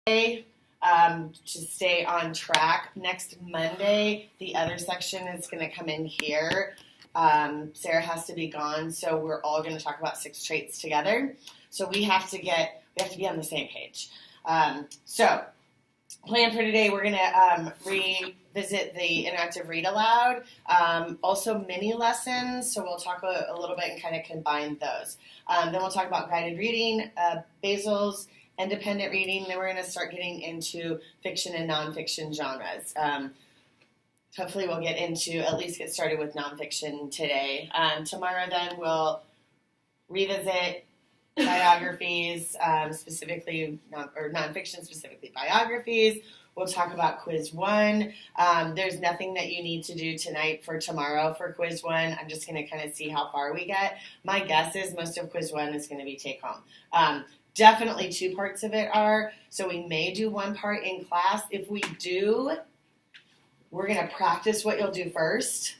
to stay on track. Next Monday, the other section is going to come in here. Sarah has to be gone, so we're all going to talk about 6 traits together. So we have to be on the same page. So plan for today, we're going to revisit the interactive read aloud. Also mini lessons, so we'll talk a little bit and kind of combine those. Then we'll talk about guided reading, Basil's independent reading. Then we're going to start getting into fiction and nonfiction genres. Hopefully we'll get started with nonfiction today. Tomorrow then we'll revisit biographies, specifically nonfiction, specifically biographies. We'll talk about quiz 1. There's nothing that you need to do tonight for tomorrow for quiz 1. I'm just going to kind of see how far we get. My guess is most of quiz 1 is going to be take home. Definitely 2 parts of it are, so we may do 1 part in class. If we do, we're going to practice what you'll do first,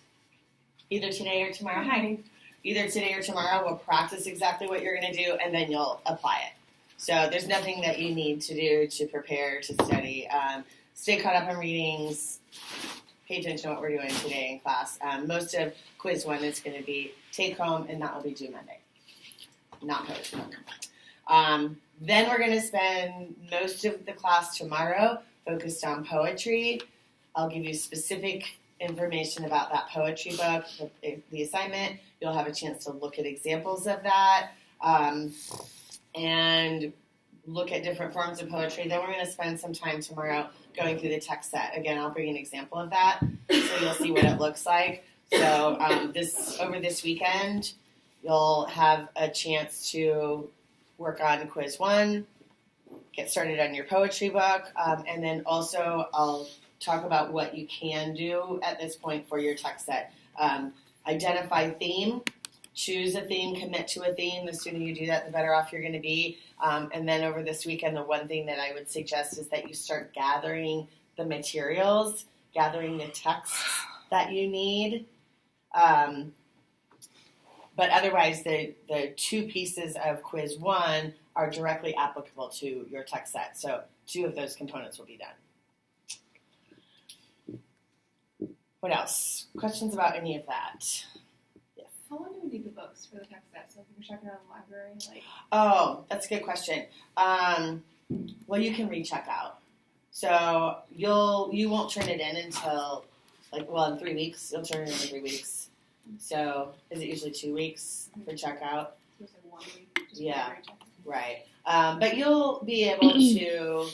either today or tomorrow. Hi. Either today or tomorrow, we'll practice exactly what you're going to do, and then you'll apply it. So there's nothing that you need to do to prepare to study. Stay caught up on readings. Pay attention to what we're doing today in class. Most of quiz 1 is going to be take home, and that will be due Monday. Not poetry book. Then we're going to spend most of the class tomorrow focused on poetry. I'll give you specific information about that poetry book, the assignment. You'll have a chance to look at examples of that and look at different forms of poetry. Then we're going to spend some time tomorrow going through the text set. Again, I'll bring an example of that so you'll see what it looks like. So over this weekend, you'll have a chance to work on quiz 1, get started on your poetry book, and then also I'll talk about what you can do at this point for your text set. Identify theme, choose a theme, commit to a theme. The sooner you do that, the better off you're going to be. And then over this weekend, the one thing that I would suggest is that you start gathering the materials, gathering the texts that you need. But otherwise, the 2 pieces of quiz 1 are directly applicable to your text set. So 2 of those components will be done. What else? Questions about any of that? Yes. How long do we need the books for the text set? So if you're checking out the library, Oh, that's a good question. Well, you can recheck out. So you won't turn it in until in 3 weeks. You'll turn it in 3 weeks. So is it usually 2 weeks for checkout? So it's 1 week. Yeah, right. But you'll be able to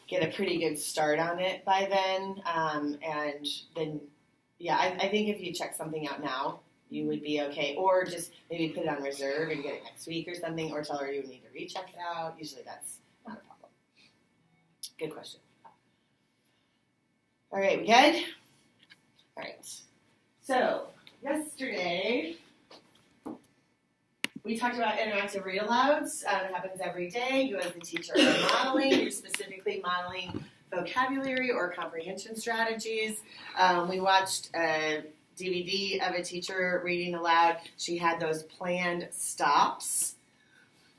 get a pretty good start on it by then. And then, I think if you check something out now, you would be okay. Or just maybe put it on reserve and get it next week or something, or tell her you need to recheck it out. Usually that's not a problem. Good question. All right, we good? All right. So, yesterday, we talked about interactive read-alouds. It happens every day. You as the teacher are modeling. You're specifically modeling vocabulary or comprehension strategies. We watched a DVD of a teacher reading aloud. She had those planned stops.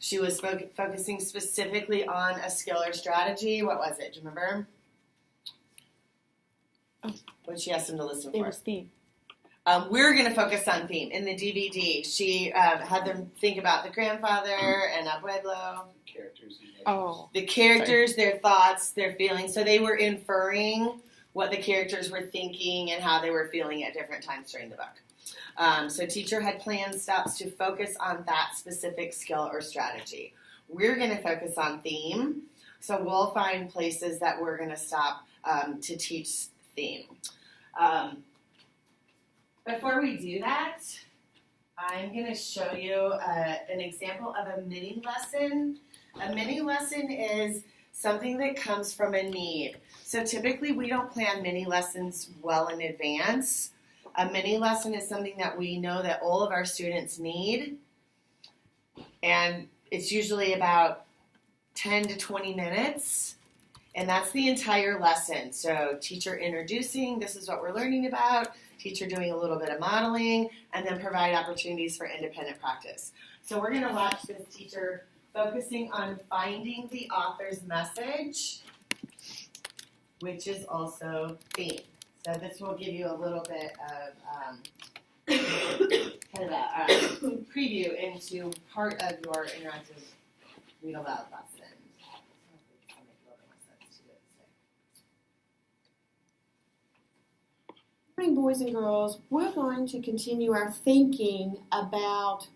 She was focusing specifically on a skill or strategy. What was it? Do you remember? What did she ask them to listen for? It was theme. We're going to focus on theme. In the DVD, she had them think about the grandfather and Abuelo. The characters, their thoughts, their feelings. So they were inferring what the characters were thinking and how they were feeling at different times during the book. So teacher had planned stops to focus on that specific skill or strategy. We're going to focus on theme. So we'll find places that we're going to stop to teach theme. Before we do that, I'm going to show you an example of a mini lesson. A mini lesson is something that comes from a need. So typically we don't plan mini lessons well in advance. A mini lesson is something that we know that all of our students need, and it's usually about 10 to 20 minutes. And that's the entire lesson. So teacher introducing, this is what we're learning about, teacher doing a little bit of modeling, and then provide opportunities for independent practice. So we're going to watch this teacher focusing on finding the author's message, which is also theme. So this will give you a little bit of kind of a preview into part of your interactive read aloud lesson. Good morning, boys and girls. We're going to continue our thinking about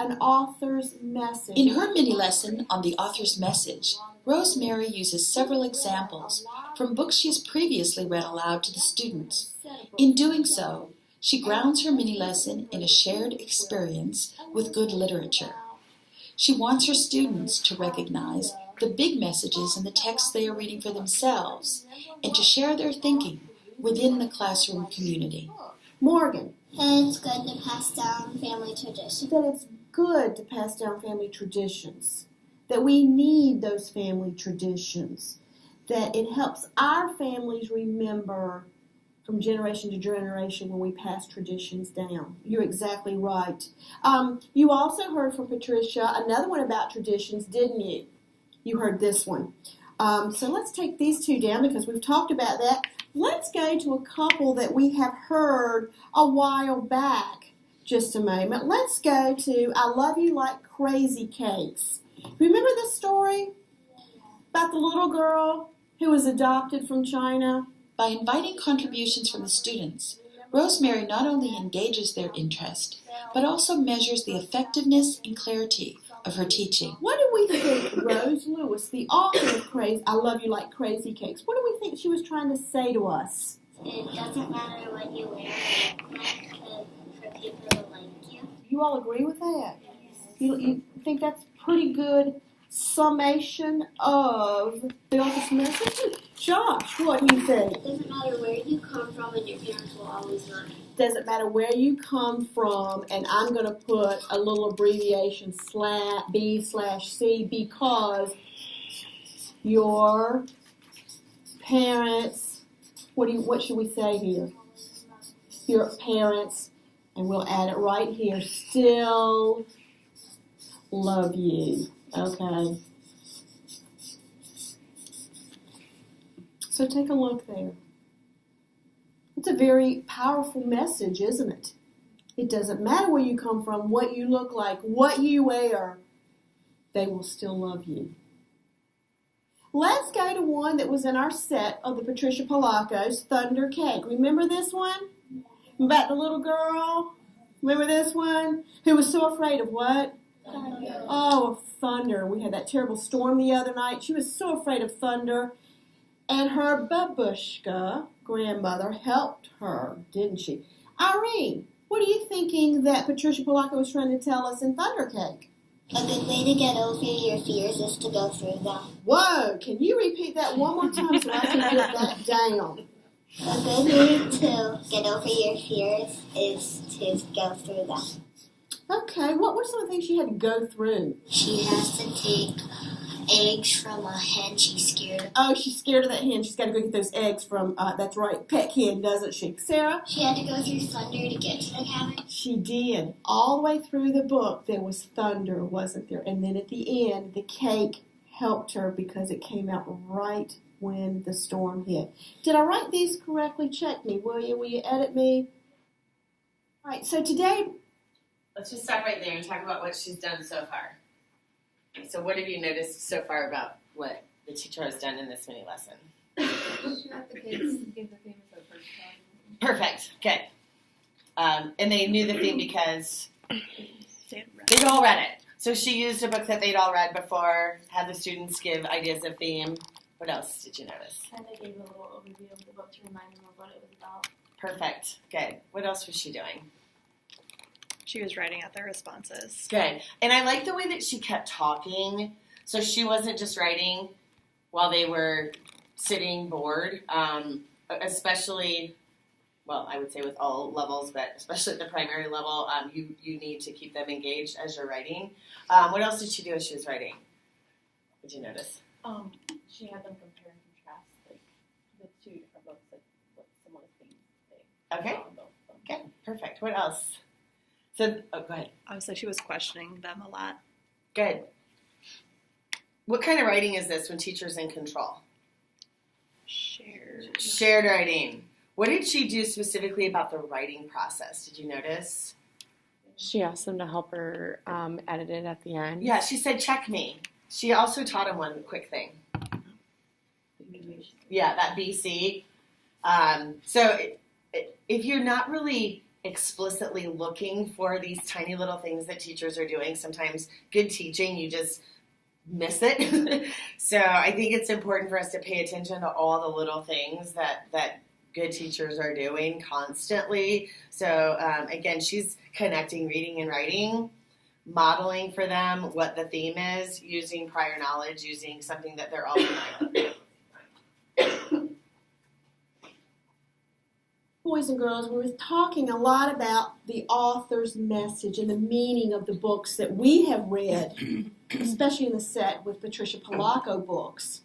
an author's message. In her mini lesson on the author's message, Rosemary uses several examples from books she has previously read aloud to the students. In doing so, she grounds her mini lesson in a shared experience with good literature. She wants her students to recognize the big messages in the text they are reading for themselves and to share their thinking within the classroom community. Morgan. That it's good to pass down family traditions. That it's good to pass down family traditions. That we need those family traditions. That it helps our families remember from generation to generation when we pass traditions down. You're exactly right. You also heard from Patricia another one about traditions, didn't you? You heard this one. So let's take these two down because we've talked about that. Let's go to a couple that we have heard a while back. Just a moment. Let's go to I Love You Like Crazy Cakes. Remember this story about the little girl who was adopted from China? By inviting contributions from the students, Rosemary not only engages their interest, but also measures the effectiveness and clarity of her teaching. What do we think Rose Lewis, the author of I Love You Like Crazy Cakes, what do we think she was trying to say to us? It doesn't matter what you wear for people to like you. You all agree with that? You think that's pretty good summation of the author's message? Josh, what do you think? It doesn't matter where you come from and your parents will always love you. Doesn't matter where you come from, and I'm going to put a little abbreviation B/C because your parents, what should we say here? Your parents, and we'll add it right here, still love you. Okay. So take a look there. It's a very powerful message, isn't it? It doesn't matter where you come from, what you look like, what you wear, they will still love you. Let's go to one that was in our set of the Patricia Polacco's Thunder Cake. Remember this one? About the little girl? Remember this one? Who was so afraid of what? Thunder. Oh, thunder. We had that terrible storm the other night. She was so afraid of thunder. And her babushka, grandmother, helped her, didn't she? Irene, what are you thinking that Patricia Polacco was trying to tell us in Thunder Cake? A good way to get over your fears is to go through them. Whoa, can you repeat that one more time so I can get that down? A good way to get over your fears is to go through them. Okay, what were some of the things she had to go through? She has to take eggs from a hen she's scared of. Oh, she's scared of that hen. She's got to go get those eggs from, that's right, Pet Hen, doesn't she? Sarah? She had to go through thunder to get to the cabin. She did. All the way through the book, there was thunder, wasn't there? And then at the end, the cake helped her because it came out right when the storm hit. Did I write these correctly? Check me, will you? Will you edit me? All right, so today, Let's just stop right there and talk about what she's done so far. So what have you noticed so far about what the teacher has done in this mini lesson? She let the kids give the theme for the first time. Perfect. Good. And they knew the theme because they'd all read it. So she used a book that they'd all read before, had the students give ideas of theme. What else did you notice? Kind of gave a little overview of the book to remind them of what it was about. Perfect. Good. What else was she doing? She was writing out their responses. Good. And I like the way that she kept talking. So she wasn't just writing while they were sitting bored, especially, well, I would say with all levels, but especially at the primary level, you need to keep them engaged as you're writing. What else did she do as she was writing? What did you notice? She had them compare and contrast like the two different books, like what similar themes they Okay. saw in both of them. Okay, perfect. What else? So, go ahead. Obviously, she was questioning them a lot. Good. What kind of writing is this when teacher's in control? Shared writing. What did she do specifically about the writing process? Did you notice? She asked them to help her edit it at the end. Yeah, she said, check me. She also taught him one quick thing. Yeah, that BC. If you're not really explicitly looking for these tiny little things that teachers are doing, sometimes good teaching, you just miss it. So I think it's important for us to pay attention to all the little things that good teachers are doing constantly. So again, she's connecting reading and writing, modeling for them what the theme is, using prior knowledge, using something that they're all familiar with. Boys and girls, we were talking a lot about the author's message and the meaning of the books that we have read, especially in the set with Patricia Polacco books,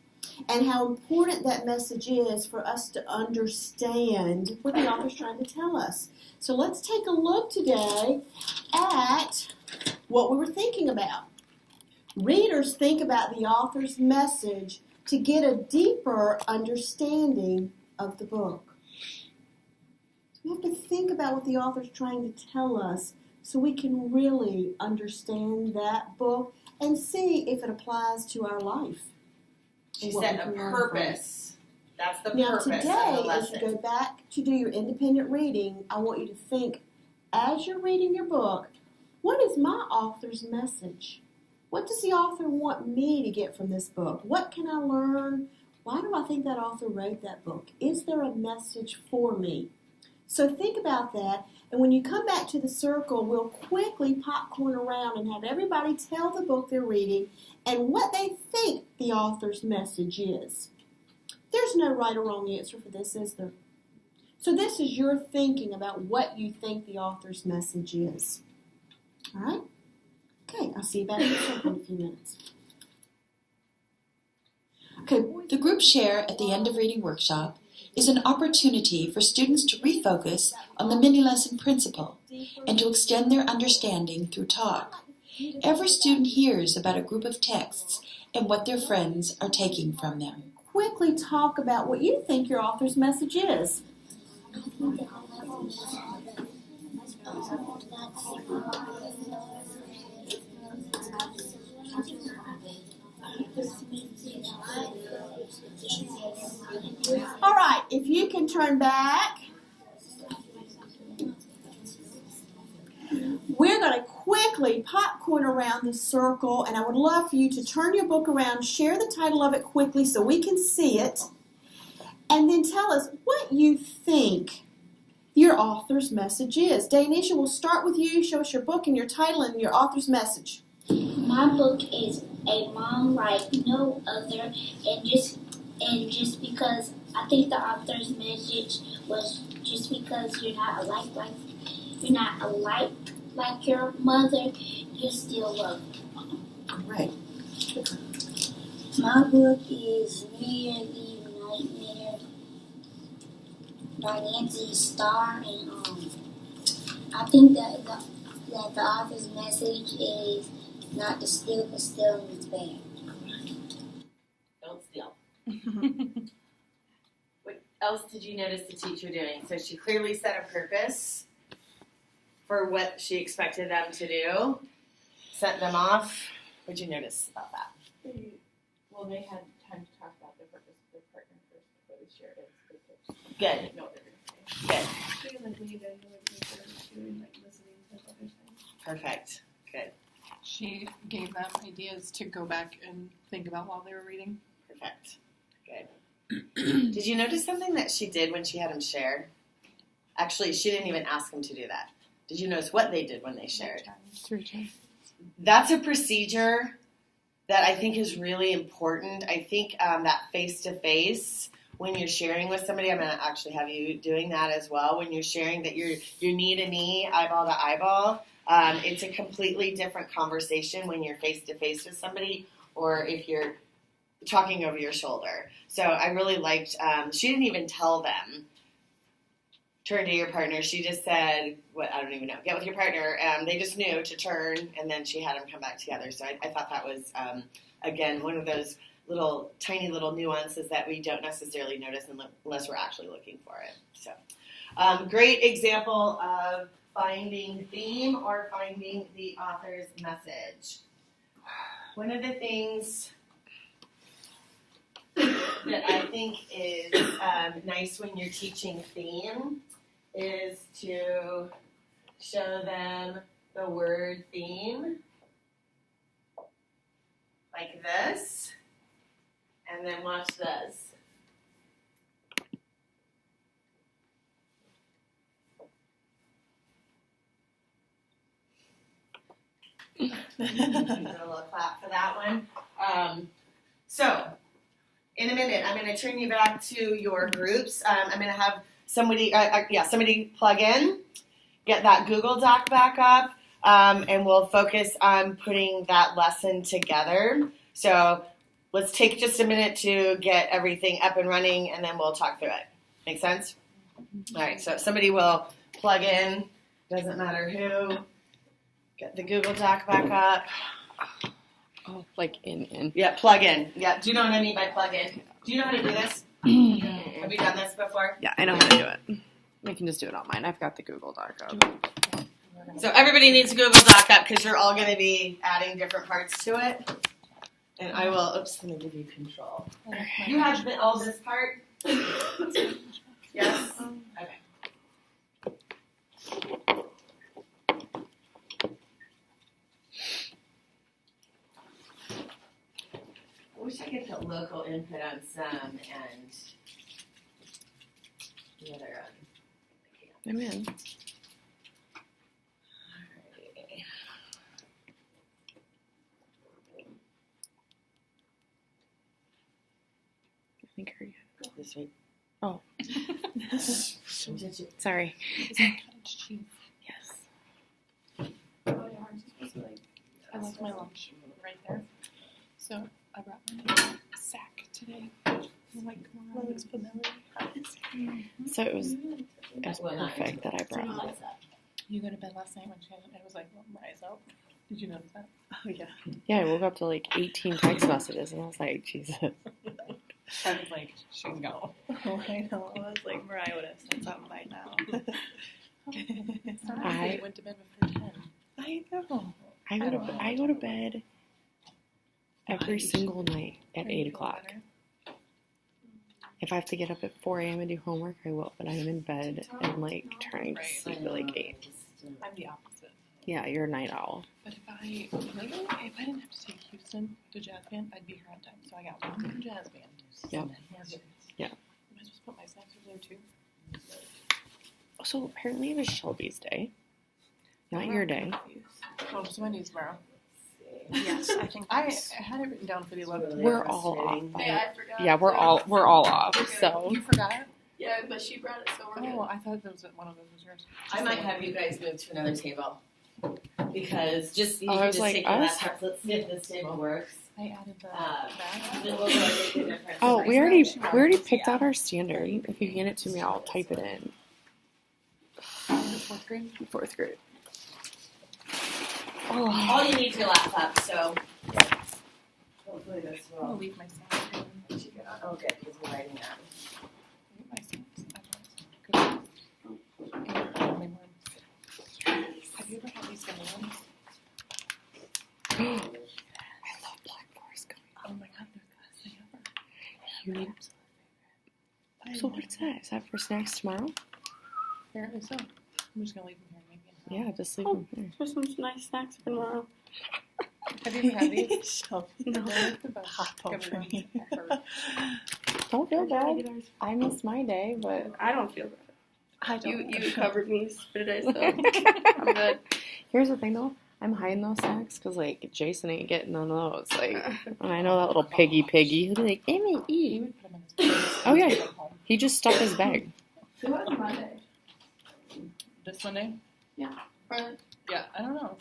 and how important that message is for us to understand what the author's trying to tell us. So let's take a look today at what we were thinking about. Readers think about the author's message to get a deeper understanding of the book. We have to think about what the author's trying to tell us so we can really understand that book and see if it applies to our life. She said a purpose. That's the Now purpose of the today, lesson. as you go back to do your independent reading, I want you to think, as you're reading your book, what is my author's message? What does the author want me to get from this book? What can I learn? Why do I think that author wrote that book? Is there a message for me? So think about that, and when you come back to the circle, we'll quickly popcorn around and have everybody tell the book they're reading and what they think the author's message is. There's no right or wrong answer for this, is there? So this is your thinking about what you think the author's message is. All right? Okay, I'll see you back in the circle in a few minutes. Okay, the group share at the end of reading workshop is an opportunity for students to refocus on the mini-lesson principle and to extend their understanding through talk. Every student hears about a group of texts and what their friends are taking from them. Quickly talk about what you think your author's message is. All right, if you can turn back. We're going to quickly popcorn around the circle, and I would love for you to turn your book around, share the title of it quickly so we can see it, and then tell us what you think your author's message is. Danisha, we'll start with you. Show us your book and your title and your author's message. My book is A Mom Like No Other, and just because I think the author's message was just because you're not alike like your mother, you're still loved. All right. My book is New Year's Eve Nightmare by Nancy Starr, and I think that the author's message is not to steal, because stealing is bad. Don't steal. What else did you notice the teacher doing? So she clearly set a purpose for what she expected them to do, sent them off. What did you notice about that? They had time to talk about the purpose of their partner first before they shared it. So they Good. could know what they're going to say. Good. She was like, we need to know what you're doing, and like listening to what they're saying. Perfect. Good. She gave them ideas to go back and think about while they were reading. Perfect. Good. Did you notice something that she did when she had them share? Actually, she didn't even ask them to do that. Did you notice what they did when they shared? 3 times. That's a procedure that I think is really important. I think that face-to-face, when you're sharing with somebody, I'm going to actually have you doing that as well. When you're sharing that you're knee-to-knee, eyeball-to-eyeball, it's a completely different conversation when you're face-to-face with somebody or if you're talking over your shoulder. So I really liked, she didn't even tell them, turn to your partner. She just said, I don't even know, get with your partner. They just knew to turn, and then she had them come back together. So I thought that was again, one of those little tiny little nuances that we don't necessarily notice unless we're actually looking for it. So, great example of finding theme or finding the author's message. One of the things that I think is nice when you're teaching theme is to show them the word theme like this, and then watch this. A little clap for that one. So, in a minute, I'm going to turn you back to your groups. I'm going to have somebody plug in, get that Google Doc back up, and we'll focus on putting that lesson together. So, let's take just a minute to get everything up and running, and then we'll talk through it. Make sense? All right, so if somebody will plug in, doesn't matter who. Get the Google Doc back up. Oh, like in. Yeah, plug in. Yeah, do you know what I mean by plug in? Do you know how to do this? Have you done this before? Yeah, I know how to do it. I can just do it on mine. I've got the Google Doc up. So everybody needs a Google Doc up because you're all going to be adding different parts to it. And I will, I'm going to give you control. You have all this part? Yes? Okay. I wish I could put local input on some and the other on. I'm in. I think I already had it. This way. Oh. Sorry. Yes. Oh, yeah, aren't you supposed to I left my lunch right there. So I brought my sack today. I'm like, come on, it's familiar. So it was perfect that I brought it. You go to bed last night when it was like, rise up. Did you notice that? Oh, yeah. Yeah, I woke up to like 18 text messages and I was like, Jesus. I was like, she can go. I know. I was like, Mariah would have said something by now. I went to bed before 10. I know. I go to bed every single night at 8 o'clock. If I have to get up at 4 a.m. and do homework, I will, but I'm in bed and like trying to sleep at like 8. I'm the opposite. Yeah, you're a night owl. But if I didn't have to take Houston to jazz band, I'd be here on time. So I got one jazz band. Yep. Yeah. Am I supposed to put my snacks over there too? So apparently it was Shelby's day, not your day. Oh, so Wendy's tomorrow. Yes, I think I had it written down for the 11th. We're all off. Yeah, I forgot. Yeah, we're all off. So You forgot? Yeah, but she brought it, so we're good. Oh, I thought that was one of those was yours. I might have you guys move to another table. Because you I can was just like, take the laptop. Let's see if this table works. I added the Then we'll go and make the difference. oh, we already picked out our standard. If you hand it to me, I'll type it in. fourth grade. 4th grade. All you need is your laptop, so hopefully this I'll will leave my snacks here. let you get on. Oh, good, because we're writing that. Leave my snacks. Have you ever had these ones? I love Black Forest gummy. Oh my god, they're the best thing ever. You need. So what's that? Is that for snacks tomorrow? Apparently so. I'm just gonna leave them here. Maybe. Yeah, just leave them here. For some nice snacks for tomorrow. Have you ever had these? No. They're the best gummy ones ever. Don't feel bad. I missed my day, but I don't feel bad. I don't. You covered me today, so I'm good. Here's the thing, though. I'm hiding those snacks because, like, Jason ain't getting none of those. Like, and I know that little piggy. He'll be like, Emmy, He eat. would put them in his purse. Oh, yeah. He just stuck his bag. So what's Monday? This Monday? Or, Yeah, I don't know.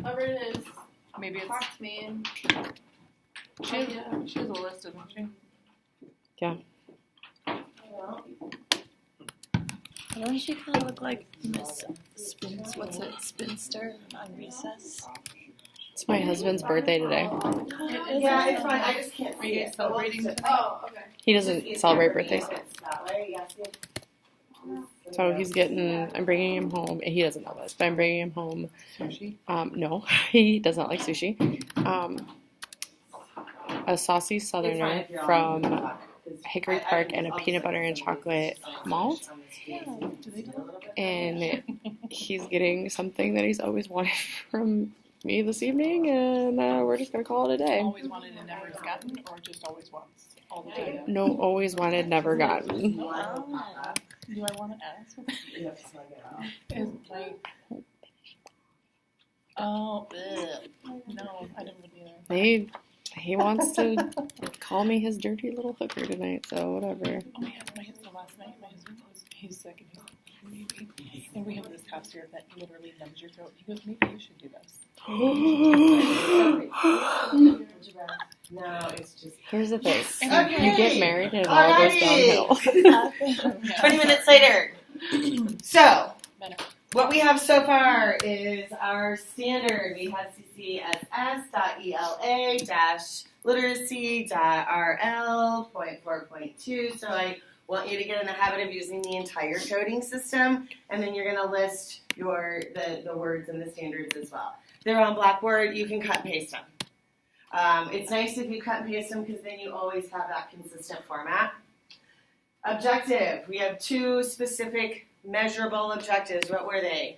whatever it is, Maybe it's. talk to me and She has a list, doesn't she? well, Don't she kind of look like Miss Spinster on Recess? It's my husband's birthday today. Yeah, it's fine. I just can't Are see you it. celebrating? Oh, okay. He doesn't celebrate birthdays. That way, yes, yes. So I'm bringing him home. He doesn't know this, but I'm bringing him home. Sushi. No, he does not like sushi. A saucy southerner from Hickory Park and a peanut butter and chocolate malt. Do they do that? And he's getting something that he's always wanted from me this evening, and we're just gonna call it a day. Always wanted and never has gotten, or just always wants all the time? No, always wanted, never gotten. Wow. Do I want to ask? Is like, oh, ugh. No, I didn't either. He wants to call me his dirty little hooker tonight, so whatever. Oh my God, so last night my husband he's sick and he's maybe, and we have this house here that literally numbs your throat. He goes, maybe you should do this. No, it's just. Here's the thing. Okay. You get married and it all goes Alrighty. downhill. 20 minutes later. So, Better. what we have so far is our standard. We have CCSS.ELA-literacy.RL.4.2. So I want you to get in the habit of using the entire coding system, and then you're going to list the words and the standards as well. They're on Blackboard. You can cut and paste them. It's nice if you cut and paste them because then you always have that consistent format. Objective. We have 2 specific measurable objectives. What were they?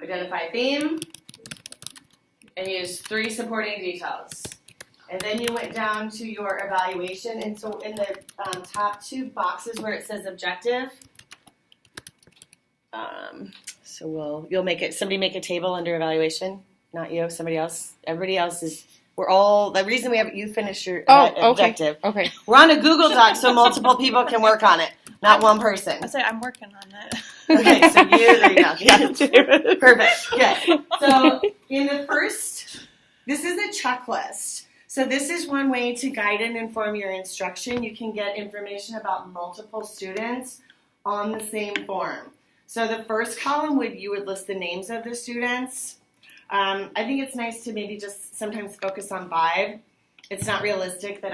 Identify theme and use 3 supporting details. And then you went down to your evaluation. And so in the top 2 boxes where it says objective, so you'll make it. Somebody make a table under evaluation. Not you. Somebody else. Everybody else is. We're all. The reason we have you finish your objective. Okay. We're on a Google Doc so multiple people can work on it, not one person. I say I'm working on that. Okay, so there you go. Yeah. Perfect. Good. So in the first, this is a checklist. So this is one way to guide and inform your instruction. You can get information about multiple students on the same form. So the first column you would list the names of the students. I think it's nice to maybe just sometimes focus on 5. It's not realistic that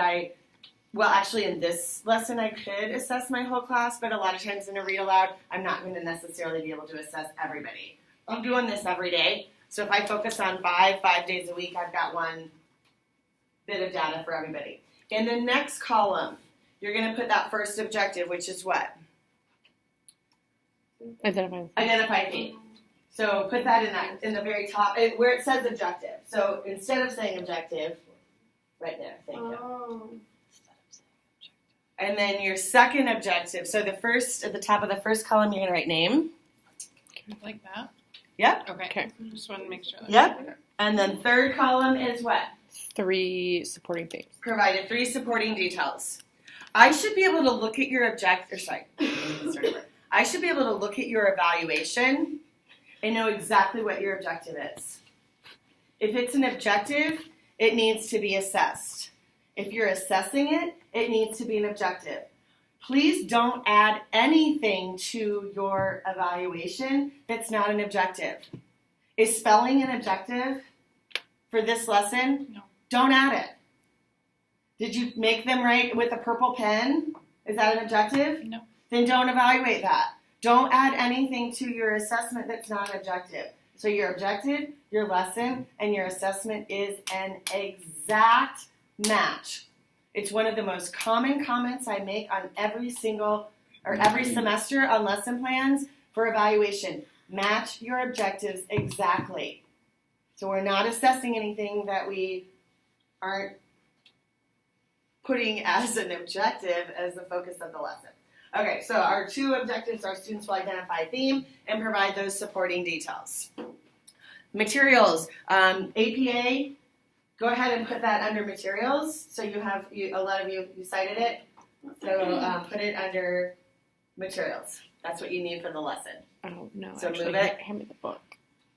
actually in this lesson I could assess my whole class, but a lot of times in a read aloud, I'm not going to necessarily be able to assess everybody. I'm doing this every day, so if I focus on 5 days a week, I've got one bit of data for everybody. In the next column, you're going to put that first objective, which is what? Identify theme. So put that in the very top, where it says objective. So instead of saying objective, right there, thank you. And then your second objective. So at the top of the first column, you're going to write name. Like that? Yep. Okay. Just want to make sure. Yep. And then third column is what? 3 supporting themes. Provided 3 supporting details. I should be able to look at your I should be able to look at your evaluation and know exactly what your objective is. If it's an objective, it needs to be assessed. If you're assessing it, it needs to be an objective. Please don't add anything to your evaluation that's not an objective. Is spelling an objective for this lesson? No. Don't add it. Did you make them write with a purple pen? Is that an objective? No. Then don't evaluate that. Don't add anything to your assessment that's not an objective. So your objective, your lesson, and your assessment is an exact match. It's one of the most common comments I make on every semester on lesson plans for evaluation. Match your objectives exactly. So we're not assessing anything that we aren't putting as an objective as the focus of the lesson. Okay, so our 2 objectives are students will identify a theme and provide those supporting details. Materials. APA, go ahead and put that under materials. So a lot of you cited it. So put it under materials. That's what you need for the lesson. Oh, no. So actually, move it. Hand me the book.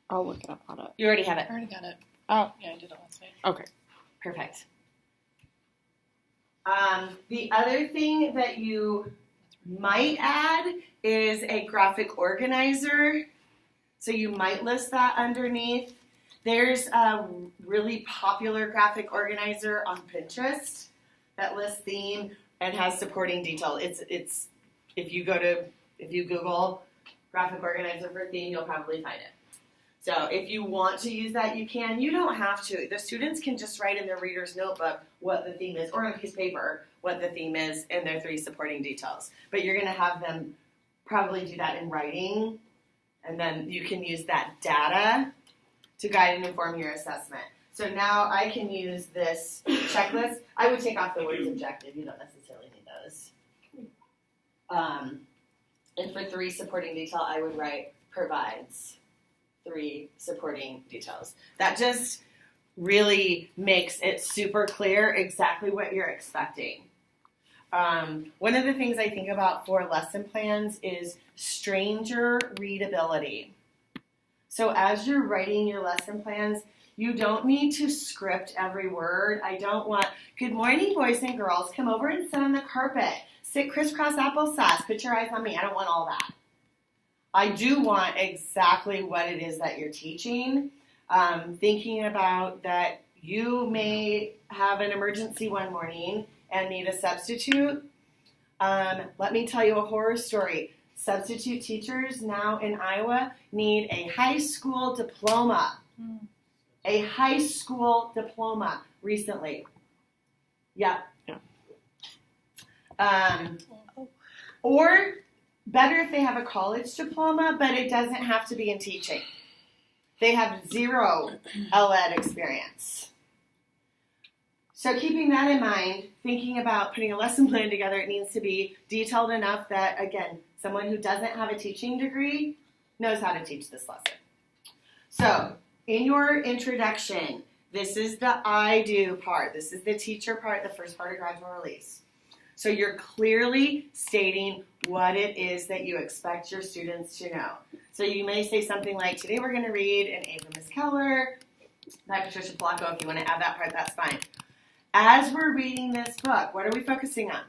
I'll look it up on it. You already have it. I already got it. Oh. Yeah, I did it last night. Okay. Perfect. The other thing that you might add is a graphic organizer. So you might list that underneath. There's a really popular graphic organizer on Pinterest that lists theme and has supporting detail. It's if you Google graphic organizer for theme, you'll probably find it. So if you want to use that, you can. You don't have to. The students can just write in their reader's notebook what the theme is, or on a piece of paper what the theme is and their 3 supporting details. But you're going to have them probably do that in writing, and then you can use that data to guide and inform your assessment. So now I can use this checklist. I would take off the words objective. You don't necessarily need those. And for 3 supporting detail, I would write provides 3 supporting details. That just really makes it super clear exactly what you're expecting. One of the things I think about for lesson plans is stranger readability. So as you're writing your lesson plans, you don't need to script every word. I don't want, good morning, boys and girls, come over and sit on the carpet. Sit crisscross applesauce, put your eyes on me. I don't want all that. I do want exactly what it is that you're teaching. Thinking about that you may have an emergency one morning and need a substitute. Let me tell you a horror story. Substitute teachers now in Iowa need a high school diploma. A high school diploma recently. Yeah. Or better if they have a college diploma, but it doesn't have to be in teaching. They have 0 LED experience. So keeping that in mind, thinking about putting a lesson plan together, it needs to be detailed enough that, again, someone who doesn't have a teaching degree knows how to teach this lesson. So in your introduction, this is the I do part. This is the teacher part, the first part of gradual release. So you're clearly stating what it is that you expect your students to know. So you may say something like, today we're going to read an A for Miss Keller by Patricia Polacco. If you want to add that part, that's fine. As we're reading this book, what are we focusing on?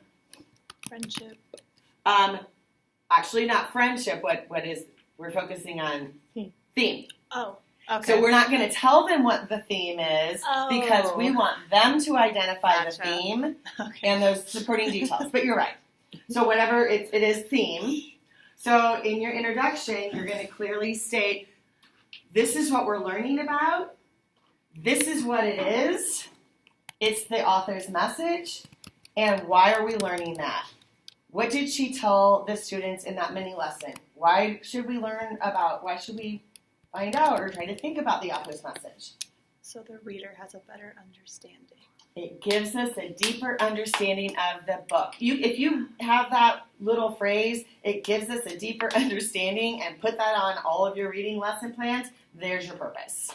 Friendship. Actually, not friendship. What is, we're focusing on theme. Oh, okay. So we're not going to tell them what the theme is because we want them to identify the theme and those supporting details. But you're right. So whatever it is theme. So in your introduction, you're going to clearly state, this is what we're learning about. This is what it is. It's the author's message. And why are we learning that? What did she tell the students in that mini lesson? Why should we find out or try to think about the author's message? So the reader has a better understanding. It gives us a deeper understanding of the book. If you have that little phrase, it gives us a deeper understanding, and put that on all of your reading lesson plans, there's your purpose.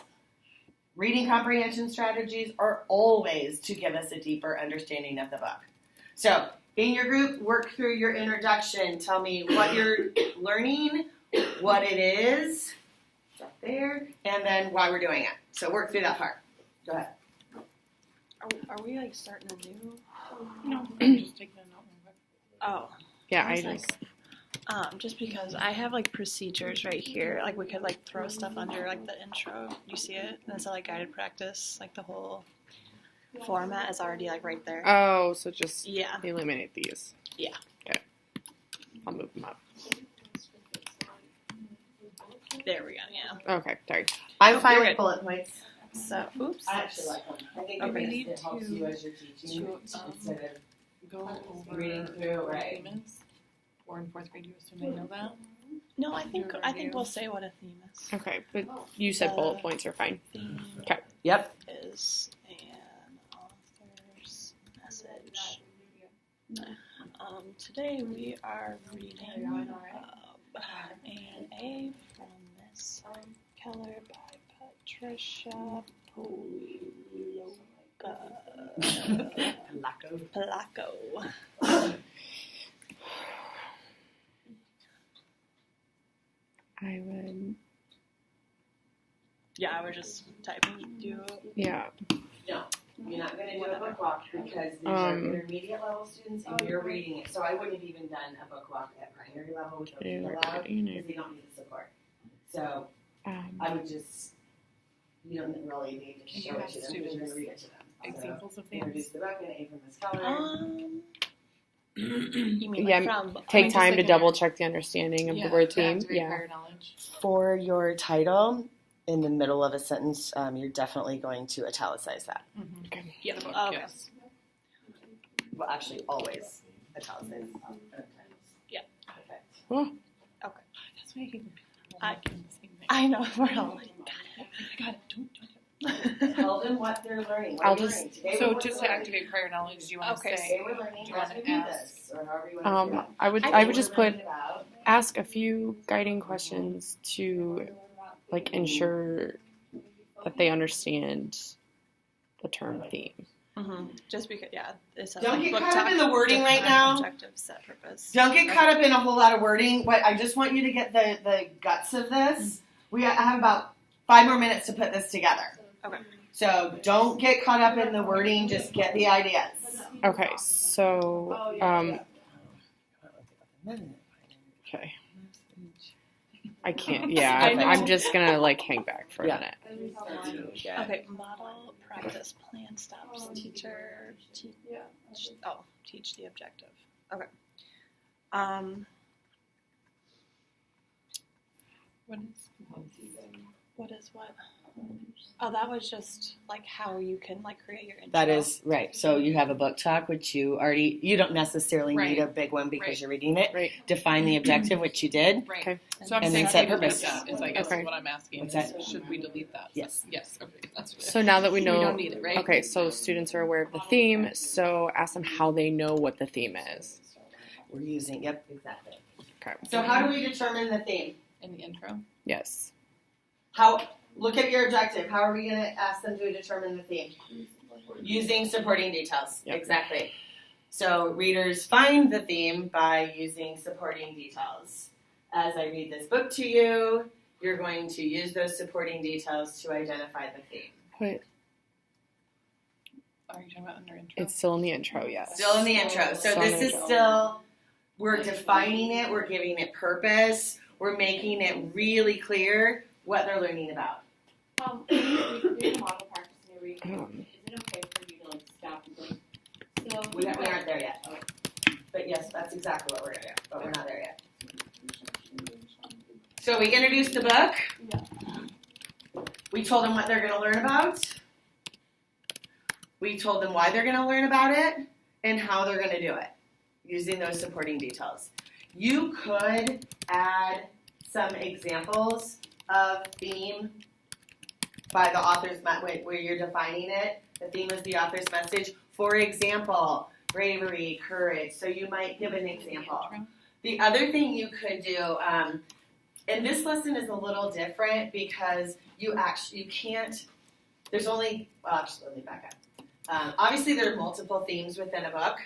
Reading comprehension strategies are always to give us a deeper understanding of the book. So in your group, work through your introduction. Tell me what you're learning, what it is, up there, and then why we're doing it. So work through that part. Go ahead. Are we like starting anew? No, I'm just taking a note. Oh. Yeah, I just because I have like procedures right here. Like we could like throw stuff under like the intro. You see it? And it's like guided practice. Like the whole format is already like right there. Oh, so just Yeah. eliminate these. Yeah. Okay. I'll move them up. There we go, yeah. Okay, sorry. I'm fine you're with good. bullet points. So, oops. I actually like them. I think it helps you as you're teaching instead Go of over reading through, right? Payments. 4 and 4th grade, you assume they know that? No, I think we'll say what a theme is. Okay, but you said bullet points are fine. Theme Okay. Yep. is an author's message. Today we are reading an A from Miss Keller by Patricia Polacco. I would. Yeah, we're just typing. Yeah. No, you're not going to do a book walk because these are intermediate level students and you're reading it. So I wouldn't have even done a book walk at primary level with those allowed because they don't need the support. So I would just, you don't really need to Can show you it have to them, you're going to read it to them. Examples of Introduce things. the book and A from Miss Keller. You mean Yeah, like from Take time to like double check the understanding of the word theme. Yeah. Prior knowledge. For your title, in the middle of a sentence, you're definitely going to italicize that. Mm-hmm. Yeah. The book, Okay. yes. Well, actually, always italicize. Yeah. Perfect. That's why I hate when people I- are doing the same thing. I know. We're all like, I got it. Don't. Tell them what they're learning. What I'll are you just- learning? Today So we're just to learning. activate prior knowledge, do you want to Okay. say? Today we're learning Do you how wanna to do ask? this, or however you want to do it. I would Today just we're put learning about- ask a few guiding questions to like ensure that they understand the term theme. Just because, it says Don't like get book caught up talk, in the wording right define, now. Objective, set purpose. Don't get caught up in a whole lot of wording. What I just want you to get the guts of this. I have about 5 more minutes to put this together. Okay. So don't get caught up in the wording. Just get the ideas. Okay, so okay. I can't. Yeah, I'm just gonna like hang back for a Yeah. minute. Okay, model, practice, plan, stops, teacher, teach the objective. Okay. What is what? Oh, that was just like how you can like create your intro. That is right. So you have a book talk, which you don't necessarily need Right. a big one because Right. you're reading it. Right. Define the objective, which you did. Right. Okay. So I'm And saying then set should we delete purpose. that is I guess Okay. what I'm asking. What's is that? Should we delete that? Yes. Yes. Okay. That's what So now that we know, we don't need it, right? okay, so students are aware of the theme. So ask them how they know what the theme is. We're using. Yep. Exactly. Okay. So how do we determine the theme? In the intro. Yes. How? Look at your objective. How are we going to ask them to determine the theme? Using supporting details. Yep. Exactly. So readers find the theme by using supporting details. As I read this book to you, you're going to use those supporting details to identify the theme. But Are you talking about under intro? it's still in the intro, yes. Still in the intro. So Still in this the is intro. still, we're defining it, we're giving it purpose, we're making it really clear what they're learning about. If you're doing model practice and you're reading, Um, is it okay for you to like stop and think? So We aren't there yet. But yes, that's exactly what we're doing, but we're not there yet. So we introduced the book. We told them what they're going to learn about. We told them why they're going to learn about it and how they're going to do it using those supporting details. You could add some examples of theme by the author's where you're defining it. The theme is the author's message. For example, bravery, courage. So you might give an example. The other thing you could do, and this lesson is a little different because you can't. There's only. Well, actually, let me back up. Obviously, there are multiple themes within a book,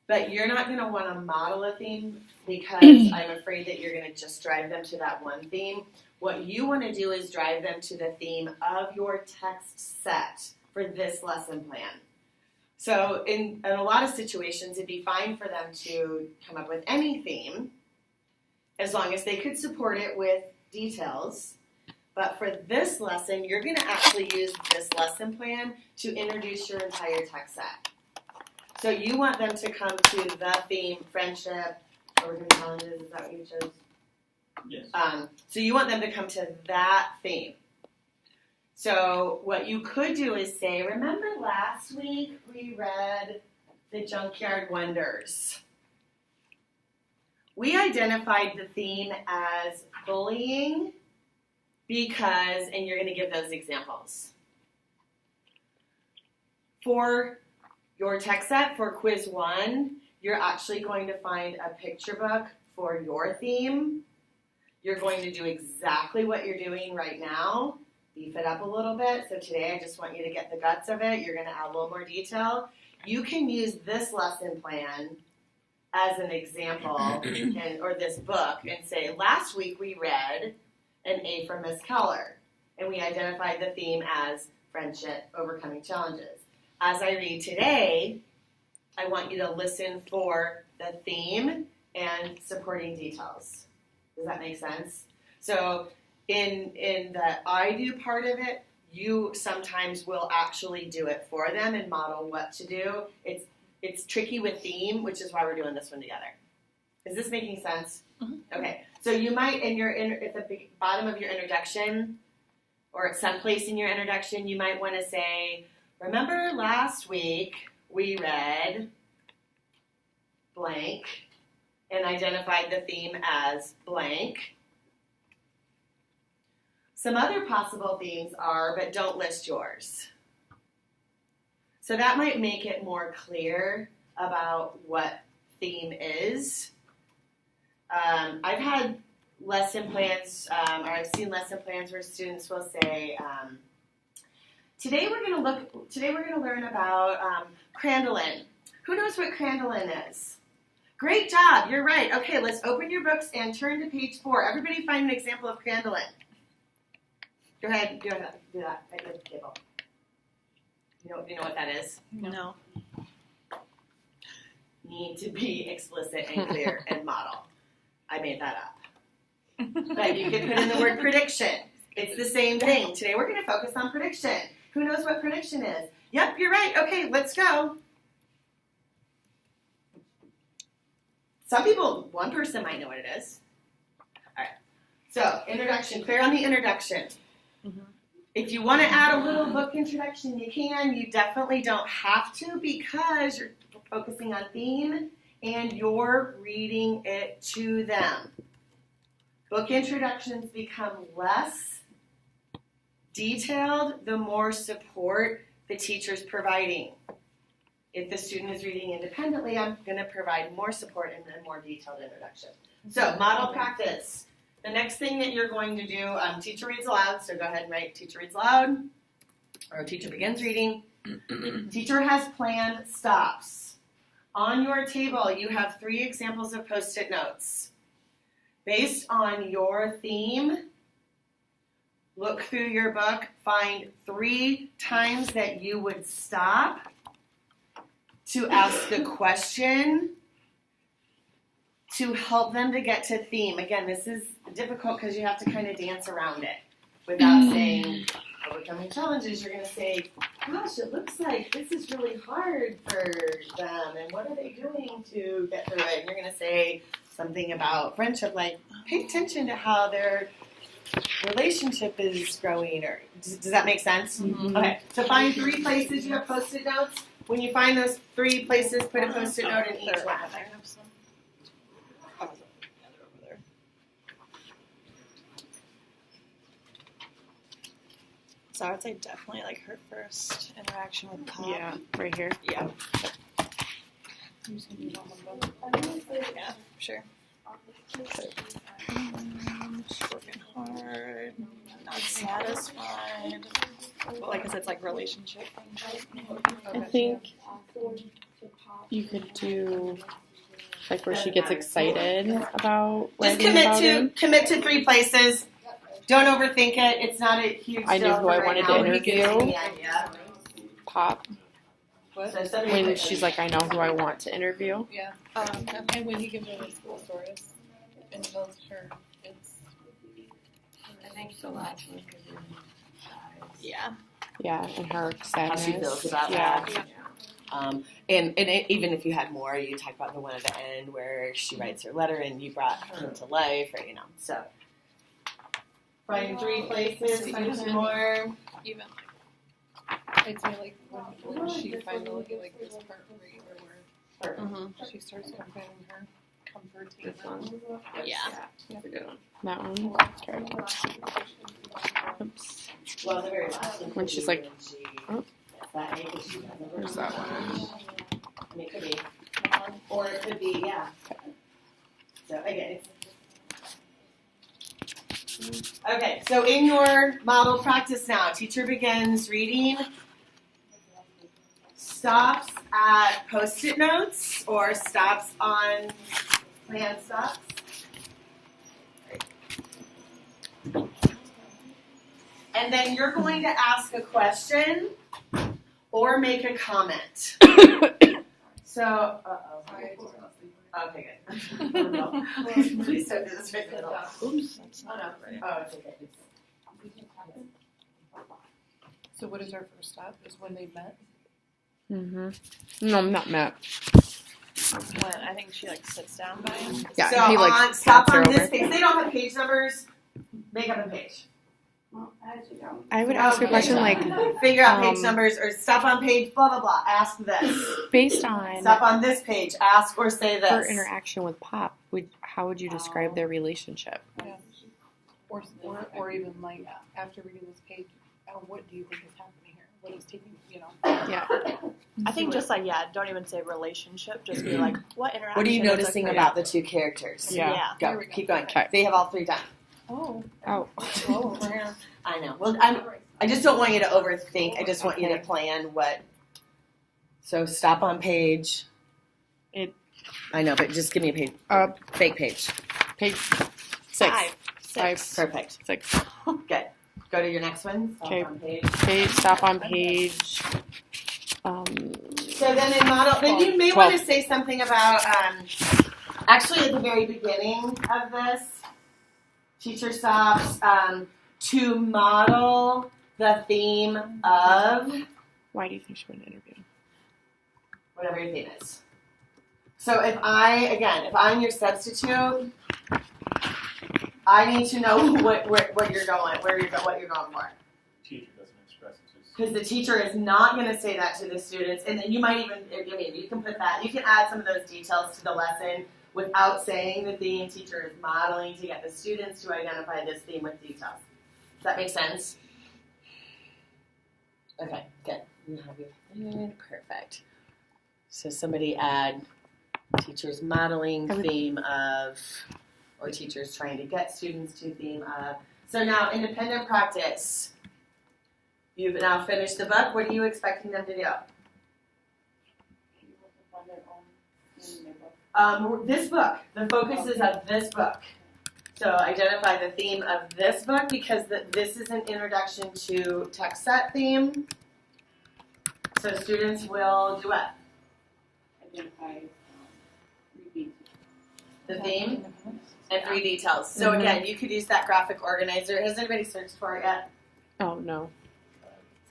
but you're not going to want to model a theme because I'm afraid that you're going to just drive them to that one theme. What you want to do is drive them to the theme of your text set for this lesson plan. So in a lot of situations, it'd be fine for them to come up with any theme as long as they could support it with details. But for this lesson, you're going to actually use this lesson plan to introduce your entire text set. So you want them to come to the theme, friendship, overcoming challenges. Is that what you chose? Yes. So you want them to come to that theme. So what you could do is say, remember last week we read The Junkyard Wonders. We identified the theme as bullying because, and you're going to give those examples. For your text set for quiz 1, you're actually going to find a picture book for your theme. You're going to do exactly what you're doing right now. Beef it up a little bit. So today I just want you to get the guts of it. You're going to add a little more detail. You can use this lesson plan as an example or this book and say, last week we read an A from Miss Keller and we identified the theme as friendship, overcoming challenges. As I read today, I want you to listen for the theme and supporting details. Does that make sense? So in the I do part of it, you sometimes will actually do it for them and model what to do. It's tricky with theme, which is why we're doing this one together. Is this making sense? Mm-hmm. Okay. So you might, at the bottom of your introduction, or at some place in your introduction, you might want to say, remember last week we read blank and identified the theme as blank. Some other possible themes are, but don't list yours. So that might make it more clear about what theme is. I've had lesson plans, or I've seen lesson plans where students will say, today we're going to learn about crandolin. Who knows what crandolin is? Great job, you're right. Okay, let's open your books and turn to page 4. Everybody find an example of crandolin. Go ahead, do that at the table. You know what that is? No. Need to be explicit and clear and model. I made that up. But you can put in the word prediction. It's the same thing. Today we're going to focus on prediction. Who knows what prediction is? Yep, you're right. Okay, let's go. One person might know what it is. All right. So, introduction. Clear on the introduction. Mm-hmm. If you want to add a little book introduction, you can. You definitely don't have to because you're focusing on theme and you're reading it to them. Book introductions become less detailed the more support the teacher's providing. If the student is reading independently, I'm going to provide more support and a more detailed introduction. So, model practice. The next thing that you're going to do, teacher reads aloud, so go ahead and write teacher reads aloud, or teacher begins reading. Teacher has planned stops. On your table, you have 3 examples of Post-it notes. Based on your theme, look through your book, find 3 times that you would stop to ask a question to help them to get to theme. Again, this is difficult because you have to kind of dance around it without saying overcoming challenges. You're going to say, gosh, it looks like this is really hard for them, and what are they doing to get through it? And you're going to say something about friendship, like pay attention to how their relationship is growing. Or does that make sense? Mm-hmm. Okay, so find 3 places you have Post-it notes. When you find those 3 places, put a Post-it note in each one. So I would say definitely like her first interaction with Pop. Yeah, right here. Yeah. Yeah, sure. She's working hard, not satisfied. Well, like, 'cause it's like relationship. I think you could do like where she gets excited about Just writing about him. commit to 3 places. Don't overthink it. It's not a huge I knew deal who I for right wanted now. to interview. The idea. Pop. So study When places. she's like, I know who I want to interview. Yeah. And when he gives her the school stories and tells her it's. I think the last one could be. Yeah. Yeah, and her how sadness. she feels about yeah. that. And even if you had more, you talk about the one at the end where she writes her letter and you brought him to life, or so. Find 3 places, find 2 more. Even. I'd say like when she finally like this part where she starts comparing her comforting. This one. Yeah. That's a good one. That one. Okay. Oops. Well, the very last one. When she's like, oh. Where's that one? I mean, it could be. Or it could be, yeah. So, again, okay, so in your model practice now, teacher begins reading, stops at Post-it notes, or stops on plan stops. And then you're going to ask a question or make a comment. So, Okay, good. Please don't do this right in the middle. Oops. That's Oh, no. not right. Oh, it's okay. So what is our first step? Is when they met? No, not Matt. When I think she like sits down by him. Yeah, So he like on, stop pats her on this over. page. They don't have page numbers. Make up a page. I would ask a Okay. question like, Figure out page Um, numbers or stop on page blah blah blah. Ask this. based on Stop on this page. Ask or say her this. interaction with Pop, how would you describe their relationship? Or even like after reading this page, what do you think is happening here? What is taking, Yeah. I think just like don't even say relationship. Just be like, what interaction? What are you is noticing occurring? about the two characters? Yeah. Go. Keep going. Okay. They have all three done. Oh, Oh. over here. I know. Well, I just don't want you to overthink. I just want you to plan what. So stop on page. I know, but just give me a page. Fake page. Page 6. Six. Perfect. 6. Good. Go to your next one. Stop Okay. on page. Stop on page. So then in model, then you may want to say something about, actually at the very beginning of this, teacher stops, to model the theme of Why do you think she would interview? whatever your theme is. So if I'm your substitute, I need to know what you're going, what you're going for. Teacher doesn't express it to Because the teacher is not going to say that to the students, and then you might even, you can put that, you can add some of those details to the lesson without saying the theme. Teacher is modeling to get the students to identify this theme with details. Does that make sense? Okay, good. You have your plan. Perfect. So somebody add teachers modeling theme of, or teachers trying to get students to theme of. So now independent practice. You've now finished the book. What are you expecting them to do? This book. The focus is of this book. So identify the theme of this book because this is an introduction to text set theme. So students will do what? Identify The theme and 3 details. So again, you could use that graphic organizer. Has anybody searched for it yet? Oh, no.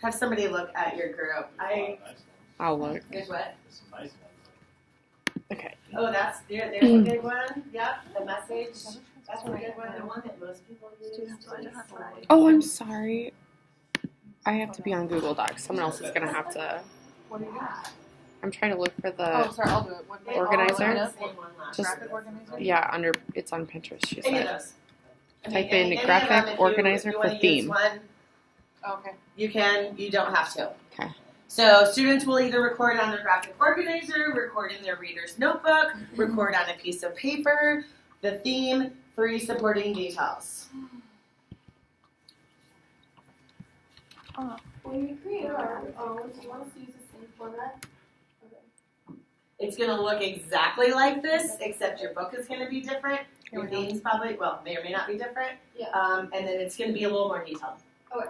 Have somebody look at your group. I'll look. Here's what? Okay. Oh, there's a good one. Yep, the message. That's a good one. The one that most people use. Oh, I'm sorry. I have to be on Google Docs. Someone else is going to have to. What are you doing? I'm trying to look for the. Oh, sorry, I'll do it. What, Organizer? Just- Graphic organizer? Yeah, it's on Pinterest, she Any of said. those. Type any in of graphic them, if organizer you for wanna use theme. one, Okay. you can. You don't have to. Okay. So students will either record on their graphic organizer, record in their reader's notebook, record on a piece of paper, the theme, 3 supporting details. When we create our own, do you want us to use the same format? It's going to look exactly like this, except your book is going to be different. Your themes probably, may or may not be different. Yeah. And then it's going to be a little more detailed. Okay.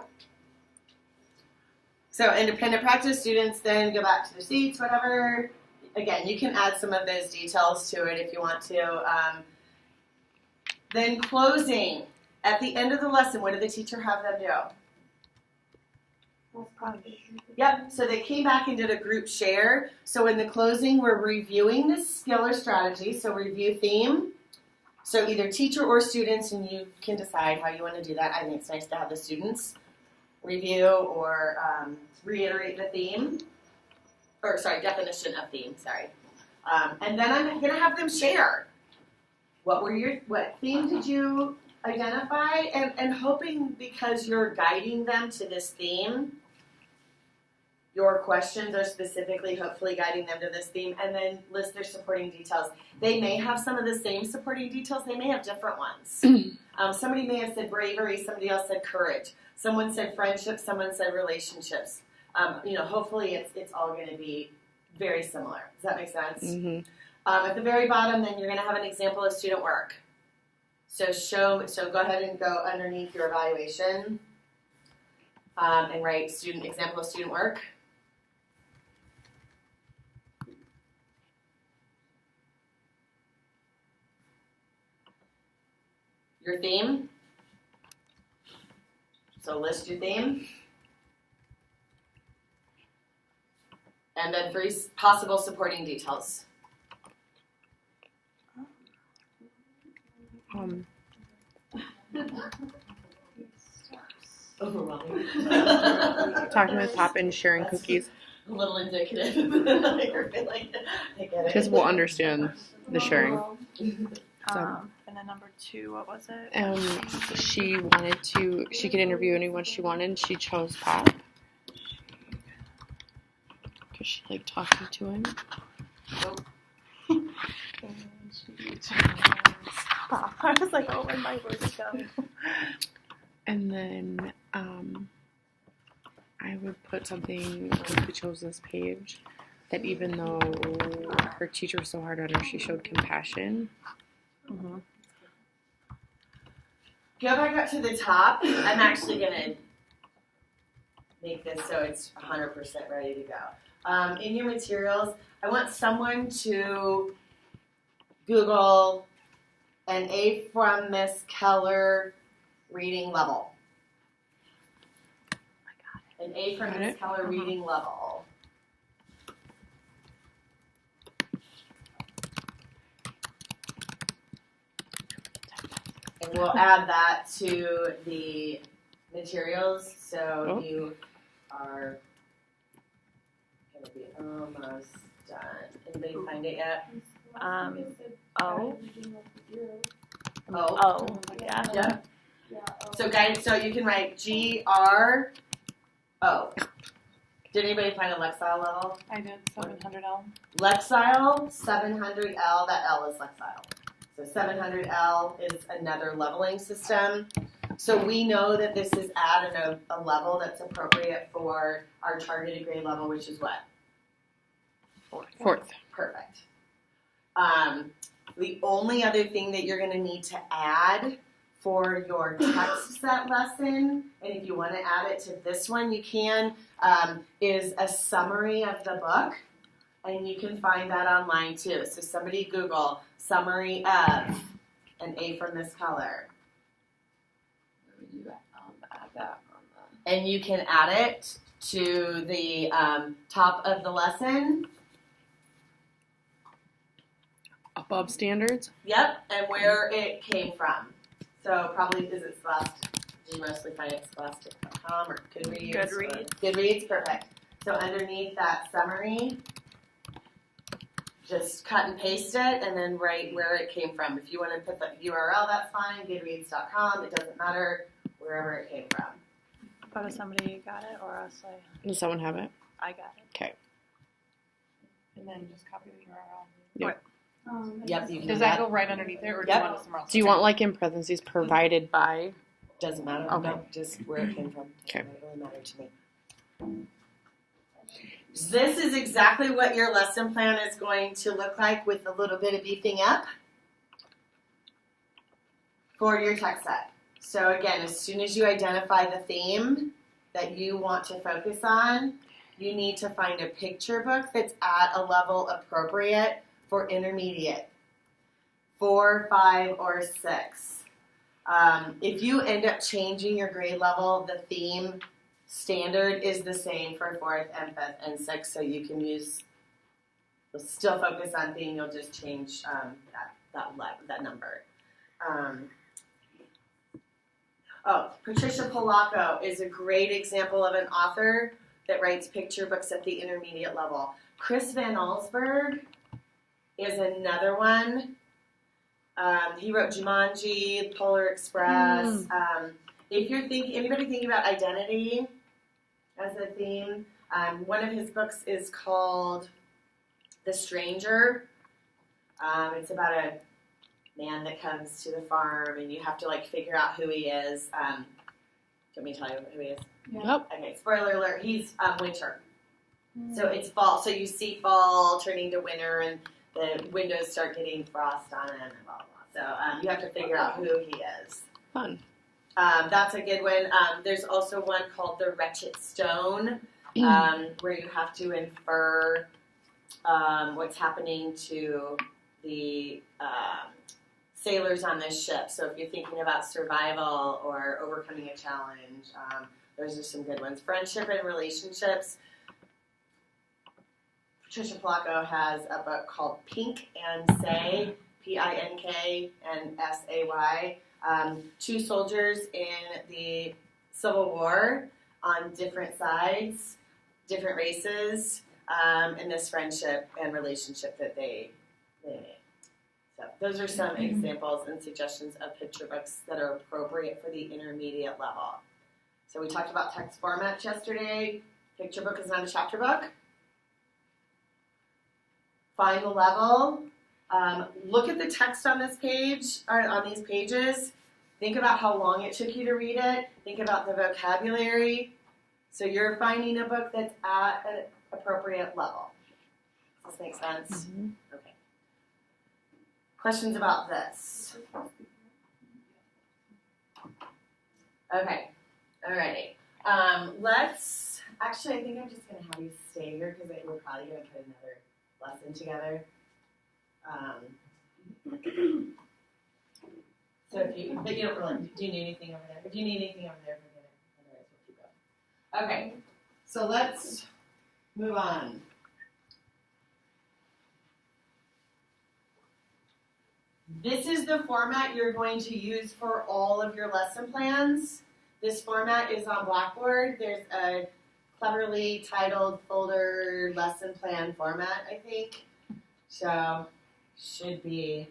So independent practice students then go back to their seats, whatever. Again, you can add some of those details to it if you want to. Then closing. At the end of the lesson, what did the teacher have them do? Yep, so they came back and did a group share. So in the closing, we're reviewing this skill or strategy. So review theme. So either teacher or students, and you can decide how you want to do that. I think it's nice to have the students review or reiterate the theme. Or sorry, definition of theme, sorry. And then I'm going to have them share. What theme did you identify? And hoping because you're guiding them to this theme, your questions are specifically, hopefully, guiding them to this theme, and then list their supporting details. They may have some of the same supporting details. They may have different ones. Somebody may have said bravery. Somebody else said courage. Someone said friendship. Someone said relationships. Hopefully, it's all going to be very similar. Does that make sense? Mm-hmm. At the very bottom, then you're going to have an example of student work. So go ahead and go underneath your evaluation and write example of student work. your theme. So list your theme. And then 3 possible supporting details. Overwhelming. Talking to the top and sharing cookies. A little indicative. You're feeling, I get it. Because we'll understand the sharing. And then number 2, what was it? She could interview anyone she wanted. She chose Pop. Because she liked talking to him. I was like, oh, where'd my voice go? And then I would put something, we chose this page, that even though her teacher was so hard on her, she showed compassion. Mm-hmm. Go back up to the top. I'm actually going to make this so it's 100% ready to go. In your materials, I want someone to Google an A from Miss Keller reading level. An A from Miss Keller reading level. And we'll add that to the materials, so you are going to be almost done. Anybody find it yet? Yeah. Yep. So guys, so you can write GRO. Did anybody find a Lexile level? I did, 700L. Lexile, 700L, that L is Lexile. So 700L is another leveling system. So we know that this is at a level that's appropriate for our targeted grade level, which is what? Fourth. Perfect. The only other thing that you're going to need to add for your text set lesson, and if you want to add it to this one, you can, is a summary of the book, and you can find that online too. So somebody Google summary of an A from Miss Keller. Add that on And you can add it to the top of the lesson. Above standards? Yep, and where it came from. So probably, is it Scholastic? Do you mostly find it Scholastic.com or Goodreads? Goodreads. Goodreads, perfect. So underneath that summary, just cut and paste it and then write where it came from. If you want to put the URL, that's fine. Goodreads.com, it doesn't matter, wherever it came from. But if somebody got it or else Does someone have it? I got it. Okay. And then just copy the URL. Yep. Yep, you can Does do that go right underneath it, or do you want it somewhere else? Do you want like in parentheses provided by? Doesn't matter. Okay. No, just where it came from. Okay. Doesn't really matter to me. This is exactly what your lesson plan is going to look like with a little bit of beefing up for your text set. So again, as soon as you identify the theme that you want to focus on, you need to find a picture book that's at a level appropriate for intermediate, 4, 5, or 6. If you end up changing your grade level, the theme standard is the same for 4th and 5th and 6th, so you can use, you'll still focus on theme, you'll just change that number. Patricia Polacco is a great example of an author that writes picture books at the intermediate level. Chris Van Allsburg is another one. He wrote Jumanji, Polar Express. If you're anybody thinking about identity as a theme, one of his books is called The Stranger. It's about a man that comes to the farm, and you have to figure out who he is. Let me tell you who he is. Yep. Okay, spoiler alert. He's winter. So it's fall. So you see fall turning to winter, and the windows start getting frost on them, and blah, blah, blah. So you have to figure out who he is. Fun. That's a good one. There's also one called The Wretched Stone, where you have to infer what's happening to the sailors on this ship. So if you're thinking about survival or overcoming a challenge, those are some good ones. Friendship and relationships. Patricia Polacco has a book called Pink and Say, Pink and Say. Two soldiers in the Civil War on different sides, different races, and this friendship and relationship that they made. So those are some examples and suggestions of picture books that are appropriate for the intermediate level. So we talked about text formats yesterday. Picture book is not a chapter book. Find the level. Look at the text on this page, or on these pages. Think about how long it took you to read it. Think about the vocabulary. So you're finding a book that's at an appropriate level. Does this make sense? Mm-hmm. Okay. Questions about this? Okay. Alrighty. Let's, actually, I think I'm just going to have you stay here because we're probably going to put another lesson together. So but you don't really, do you need anything over there? If you need anything over there, forget it. Otherwise, we'll keep going. Okay, so let's move on. This is the format you're going to use for all of your lesson plans. This format is on Blackboard. There's a cleverly titled folder lesson plan format, I think. So, should be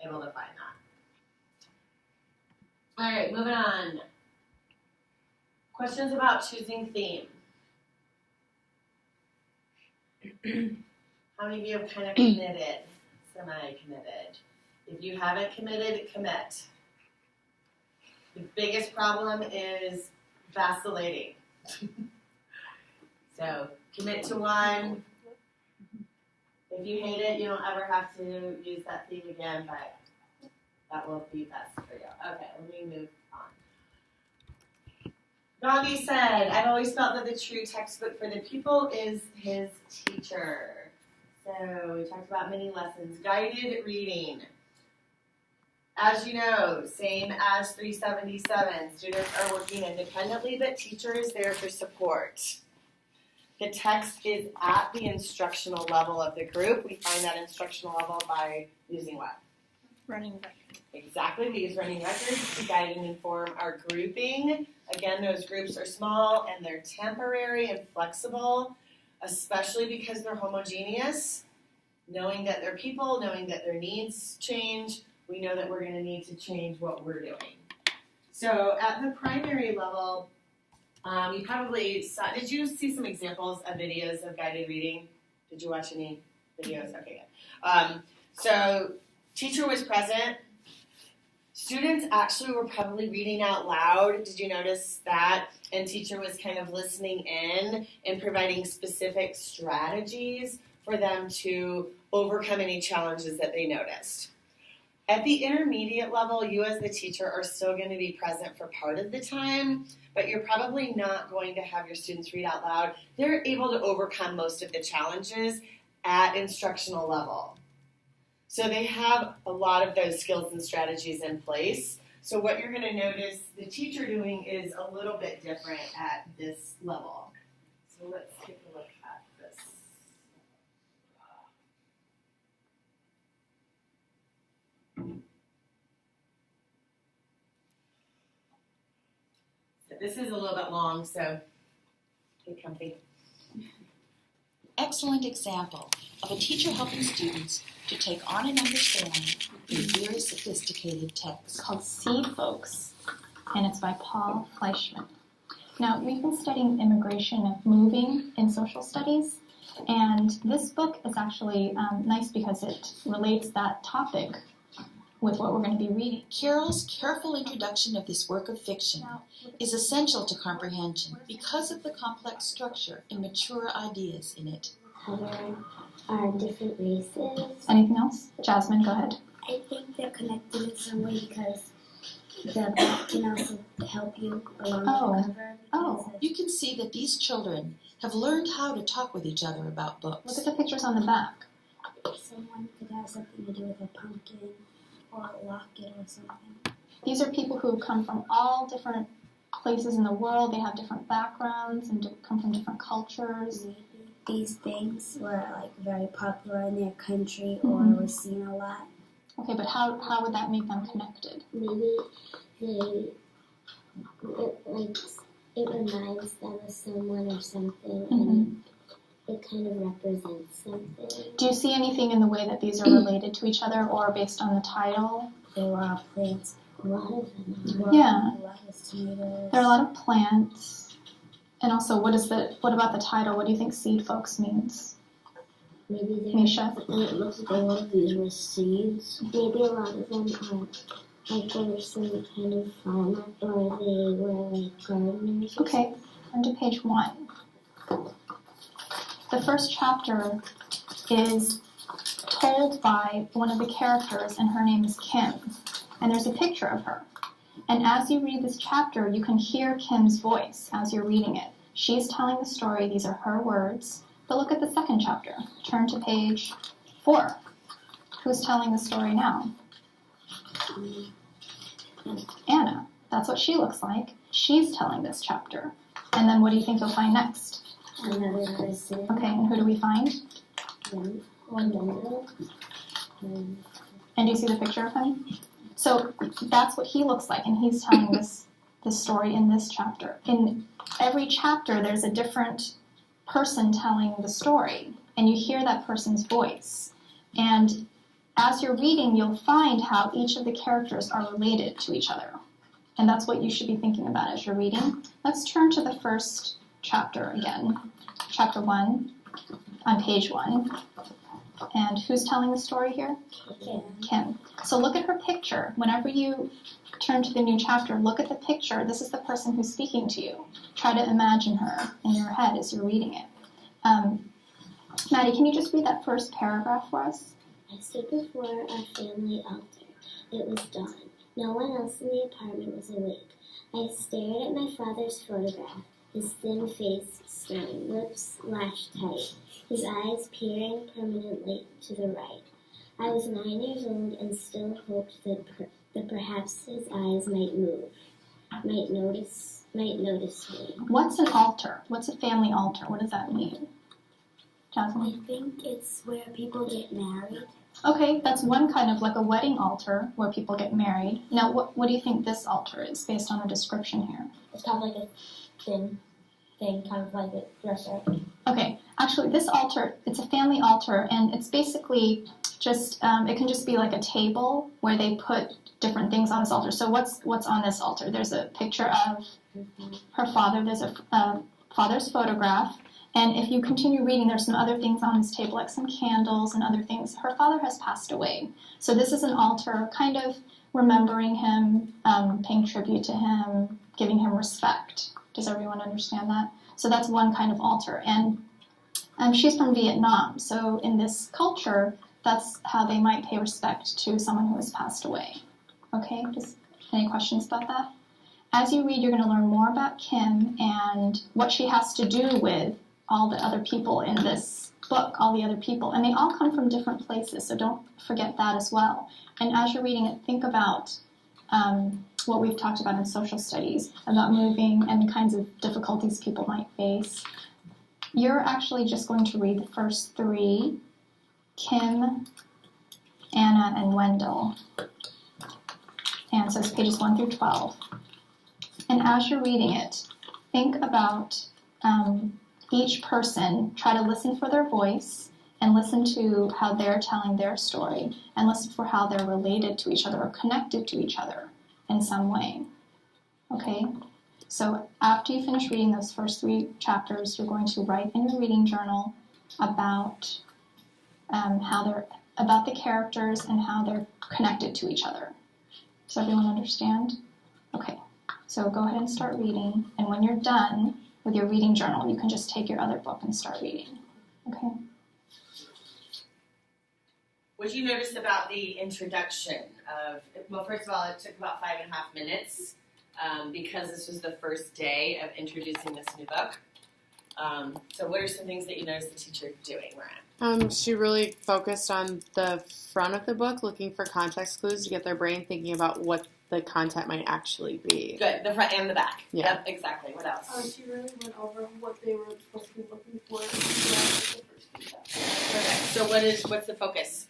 able to find that. All right, moving on. Questions about choosing theme. How many of you have kind of committed, semi-committed? If you haven't committed, commit. The biggest problem is vacillating. So commit to one. If you hate it, you don't ever have to use that theme again, but that will be best for you. Okay, let me move on. Gandhi said, I've always felt that the true textbook for the pupil is his teacher. So we talked about mini lessons. Guided reading. As you know, same as 377, students are working independently, but teacher is there for support. The text is at the instructional level of the group. We find that instructional level by using what? Running record. Exactly, we use running records to guide and inform our grouping. Again, those groups are small and they're temporary and flexible, especially because they're homogeneous. Knowing that they're people, knowing that their needs change, we know that we're going to need to change what we're doing. So at the primary level, you probably saw, did you see some examples of videos of guided reading? Did you watch any videos? Okay, good. So teacher was present. Students actually were probably reading out loud. Did you notice that? And teacher was kind of listening in and providing specific strategies for them to overcome any challenges that they noticed. At the intermediate level, you as the teacher are still going to be present for part of the time, but you're probably not going to have your students read out loud. They're able to overcome most of the challenges at instructional level. So they have a lot of those skills and strategies in place. So what you're going to notice the teacher doing is a little bit different at this level. So let's take a look at this. So this is a little bit long, so get comfy. Excellent example of a teacher helping students to take on and understand a very sophisticated text. It's called Seed Folks, and it's by Paul Fleischman. Now, we've been studying immigration and moving in social studies, and this book is actually nice because it relates that topic with what we're going to be reading. Carol's careful introduction of this work of fiction is essential to comprehension because of the complex structure and mature ideas in it. There are different races. Anything else? Jasmine, go ahead. I think they're connected in some way because the book can also help you along the cover. Oh. You can see that these children have learned how to talk with each other about books. Look at the pictures on the back. Someone could have something to do with a pumpkin. or a locket or something. These are people who come from all different places in the world. They have different backgrounds and come from different cultures. Maybe these things were like very popular in their country or were seen a lot. Okay, but how would that make them connected? Maybe it reminds them of someone or something, and it kind of represents something. Do you see anything in the way that these are related to each other or based on the title? They were all plants. A lot of them. Yeah. A lot of tomatoes. There are a lot of plants. And also, what about the title? What do you think seed folks means? Maybe Misha? it looks like a lot of these were seeds. Maybe a lot of them are like they were some kind of farmer or they were like gardeners. Okay, on to page 1. The first chapter is told by one of the characters, and her name is Kim. And there's a picture of her. And as you read this chapter, you can hear Kim's voice as you're reading it. She's telling the story. These are her words. But look at the second chapter. Turn to page 4. Who's telling the story now? Anna. That's what she looks like. She's telling this chapter. And then what do you think you'll find next? Another person. Okay, and who do we find? Wendell. And do you see the picture of him? So that's what he looks like, and he's telling this story in this chapter. In every chapter, there's a different person telling the story, and you hear that person's voice. And as you're reading, you'll find how each of the characters are related to each other. And that's what you should be thinking about as you're reading. Let's turn to the first chapter again, chapter 1, on page 1. And who's telling the story here? Kim. So look at her picture. Whenever you turn to the new chapter, look at the picture. This is the person who's speaking to you. Try to imagine her in your head as you're reading it. Maddie, can you just read that first paragraph for us? I stood before our family altar. It was dawn. No one else in the apartment was awake. I stared at my father's photograph, his thin face stern, lips lashed tight, his eyes peering permanently to the right. I was 9 years old and still hoped that perhaps his eyes might move, might notice me. What's an altar? What's a family altar? What does that mean? Jasmine? I think it's where people get married. Okay, that's one kind of like a wedding altar where people get married. Now, what do you think this altar is based on the description here? It's kind of like a thing, kind of like a dresser. Okay, actually this altar, it's a family altar, and it's basically just, it can just be like a table where they put different things on this altar. So what's on this altar? There's a picture of her father, there's a father's photograph, and if you continue reading, there's some other things on this table, like some candles and other things. Her father has passed away. So this is an altar kind of remembering him, paying tribute to him, giving him respect. Does everyone understand that? So that's one kind of altar. And she's from Vietnam, so in this culture, that's how they might pay respect to someone who has passed away. Okay, just any questions about that? As you read, you're going to learn more about Kim and what she has to do with all the other people in this book, all the other people. And they all come from different places, so don't forget that as well. And as you're reading it, think about what we've talked about in social studies, about moving and the kinds of difficulties people might face. You're actually just going to read the first 3, Kim, Anna, and Wendell. And so it's pages 1 through 12. And as you're reading it, think about each person. Try to listen for their voice and listen to how they're telling their story and listen for how they're related to each other or connected to each other in some way. Okay? So after you finish reading those first 3 chapters, you're going to write in your reading journal about about the characters and how they're connected to each other. Does everyone understand? Okay. So go ahead and start reading, and when you're done with your reading journal, you can just take your other book and start reading. Okay? What did you notice about the introduction of, well, first of all, it took about 5.5 minutes because this was the first day of introducing this new book. So what are some things that you noticed the teacher doing, Maria? She really focused on the front of the book, looking for context clues to get their brain thinking about what the content might actually be. Good, the front and the back. Yeah. Yep, exactly. What else? She really went over what they were supposed to be looking for in the first few chapters. Perfect. So what's the focus?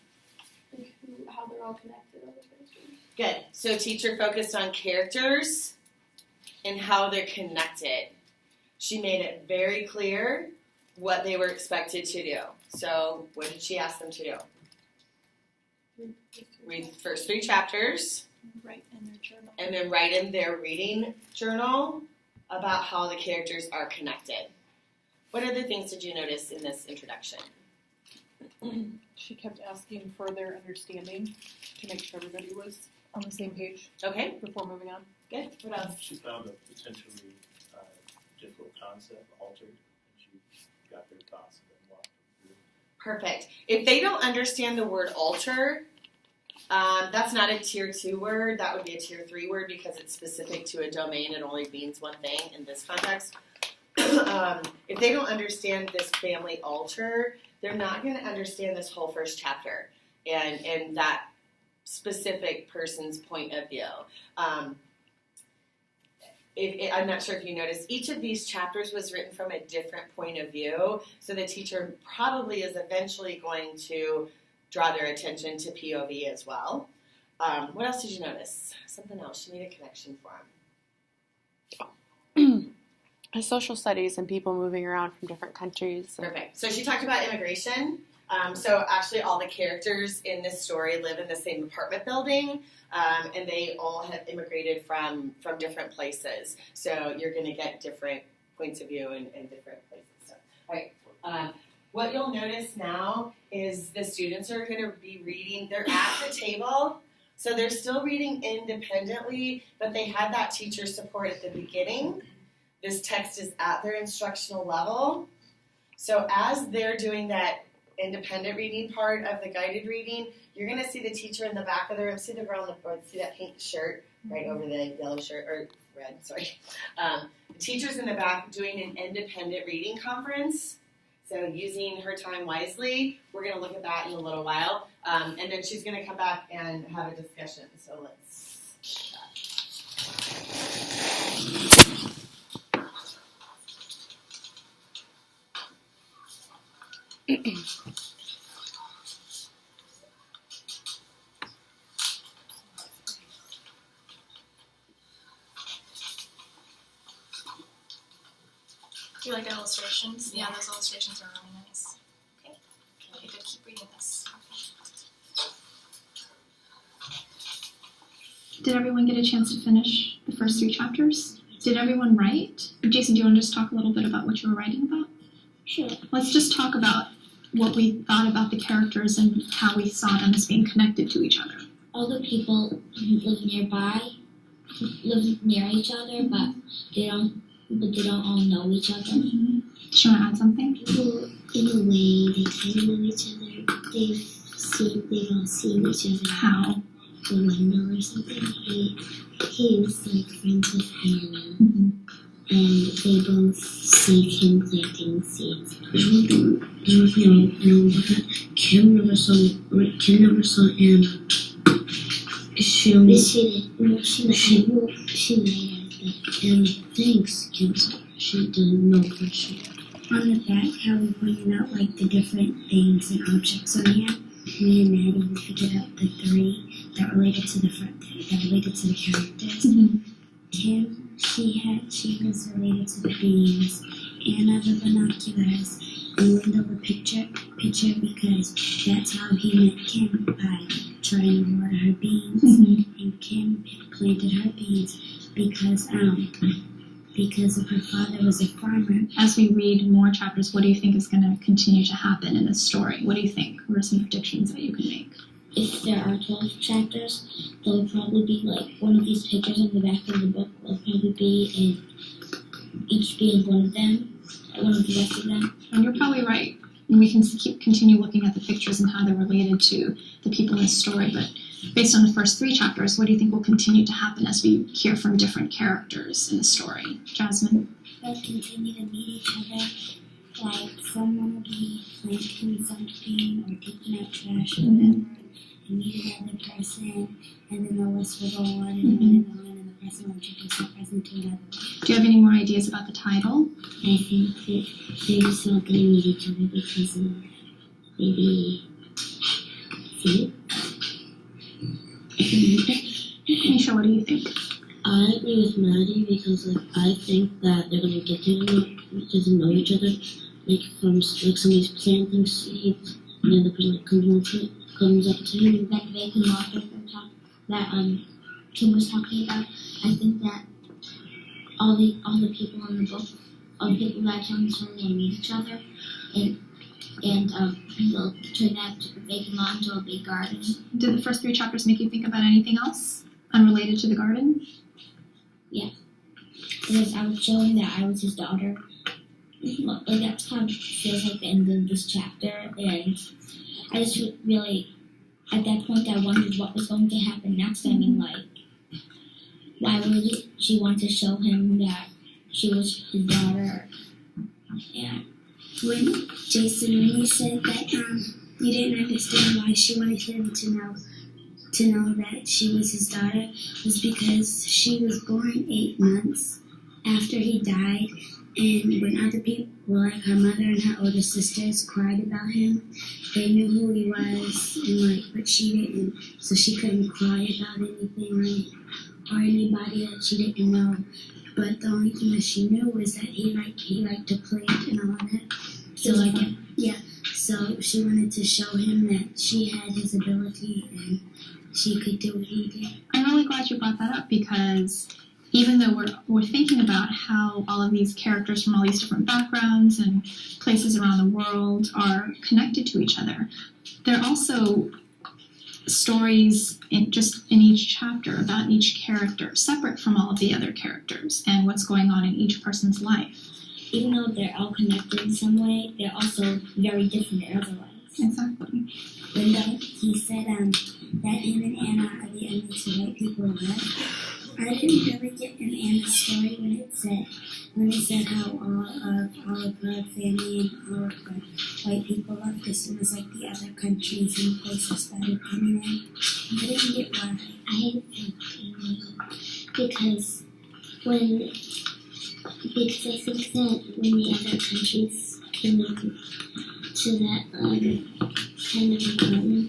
Like how they're all connected on the characters. Good. So teacher focused on characters and how they're connected. She made it very clear what they were expected to do. So what did she ask them to do? Read the first 3 chapters. Write in their journal. And then write in their reading journal about how the characters are connected. What other things did you notice in this introduction? She kept asking for their understanding to make sure everybody was on the same page. Okay. Before moving on. Good. What else? She found a potentially difficult concept altered, and she got their thoughts and then walked them through. Perfect. If they don't understand the word alter, that's not a tier 2 word. That would be a tier 3 word because it's specific to a domain. It only means one thing in this context. If they don't understand this family alter, they're not going to understand this whole first chapter and that specific person's point of view. I'm not sure if you noticed, each of these chapters was written from a different point of view, so the teacher probably is eventually going to draw their attention to POV as well. What else did you notice? Something else. She made a connection for them. Social studies and people moving around from different countries. Perfect. So she talked about immigration. So actually all the characters in this story live in the same apartment building, and they all have immigrated from different places. So you're going to get different points of view in different places. So, all right. What you'll notice now is the students are going to be reading. They're at the table, so they're still reading independently, but they had that teacher support at the beginning. This text is at their instructional level. So as they're doing that independent reading part of the guided reading, you're going to see the teacher in the back of the room. See the girl in the front, see that pink shirt right over the yellow shirt, or red, sorry. The teacher's in the back doing an independent reading conference. So using her time wisely. We're going to look at that in a little while. And then she's going to come back and have a discussion. So let's check Do you like illustrations? Yeah, those illustrations are really nice. Okay, good. Keep reading this. Did everyone get a chance to finish the first 3 chapters? Did everyone write? Jason, do you want to just talk a little bit about what you were writing about? Sure. Let's just talk about what we thought about the characters and how we saw them as being connected to each other. All the people who live nearby live near each other, but they don't all know each other. Mm-hmm. Do you want to add something? People, in a way, they kind of know each other. They've all seen each other. How? The window or something. He was like friends with Hannah, and they both see Kim planting seeds. No, Kim never saw Anna. She made it. And thanks, Kim. She didn't know for sure. On the back, how we pointed out like the different things and objects on here. Me and Maddie figured out the 3 that related to the characters. Mm-hmm. Kim, she was related to the beans. Anna the binoculars. And Linda the picture because that's how he met Kim, by trying to water her beans. Mm-hmm. And Kim planted her beans because of her father was a farmer. As we read more chapters, what do you think is going to continue to happen in this story? What do you think? What are some predictions that you can make? If there are 12 chapters, there'll probably be like one of these pictures on the back of the book will probably be each being one of them, one of the rest of them. And you're probably right. And we can continue looking at the pictures and how they're related to the people in the story. But based on the first 3 chapters, what do you think will continue to happen as we hear from different characters in the story? Jasmine? they'll continue to meet each other. Like someone will be planting something or taking out trash or whatever, and meet another person, and then the list will go on and on and on, and the person will introduce that person to another one. Do you have any more ideas about the title? I think that they're just all gonna meet each other because of maybe see. Nisha, what do you think? I agree with Maddie because I think that they're gonna get to know each other. Like from somebody's planting seeds, and the other person comes up to him. Like Vacant Author that Kim was talking about. I think that all the people in the book, all the people that comes from will meet each other, and they'll turn that vacant lawn into a big garden. Did the first 3 chapters make you think about anything else unrelated to the garden? Yeah, because I was showing that I was his daughter. Like that's kind of feels like the end of this chapter, and I just really, at that point, I wondered what was going to happen next. I mean, like, why would she want to show him that she was his daughter? Yeah. When he said that you didn't understand why she wanted him to know that she was his daughter, was because she was born 8 months after he died. And when other people, like her mother and her older sisters, cried about him, they knew who he was, and but she didn't, so she couldn't cry about anything or anybody that she didn't know. But the only thing that she knew was that he liked to play and all that. So so she wanted to show him that she had his ability and she could do what he did. I'm really glad you brought that up because even though we're thinking about how all of these characters from all these different backgrounds and places around the world are connected to each other, there are also stories in each chapter about each character, separate from all of the other characters and what's going on in each person's life. Even though they're all connected in some way, they're also very different in other ways. Exactly. When he said that him and Anna are the only 2 white people alive, I didn't really get in Anna's story when it said how all of her family and all of the white people left as soon as like the other countries and places started coming in. I didn't get why. I think because I think that when the other countries came in to that kind of apartment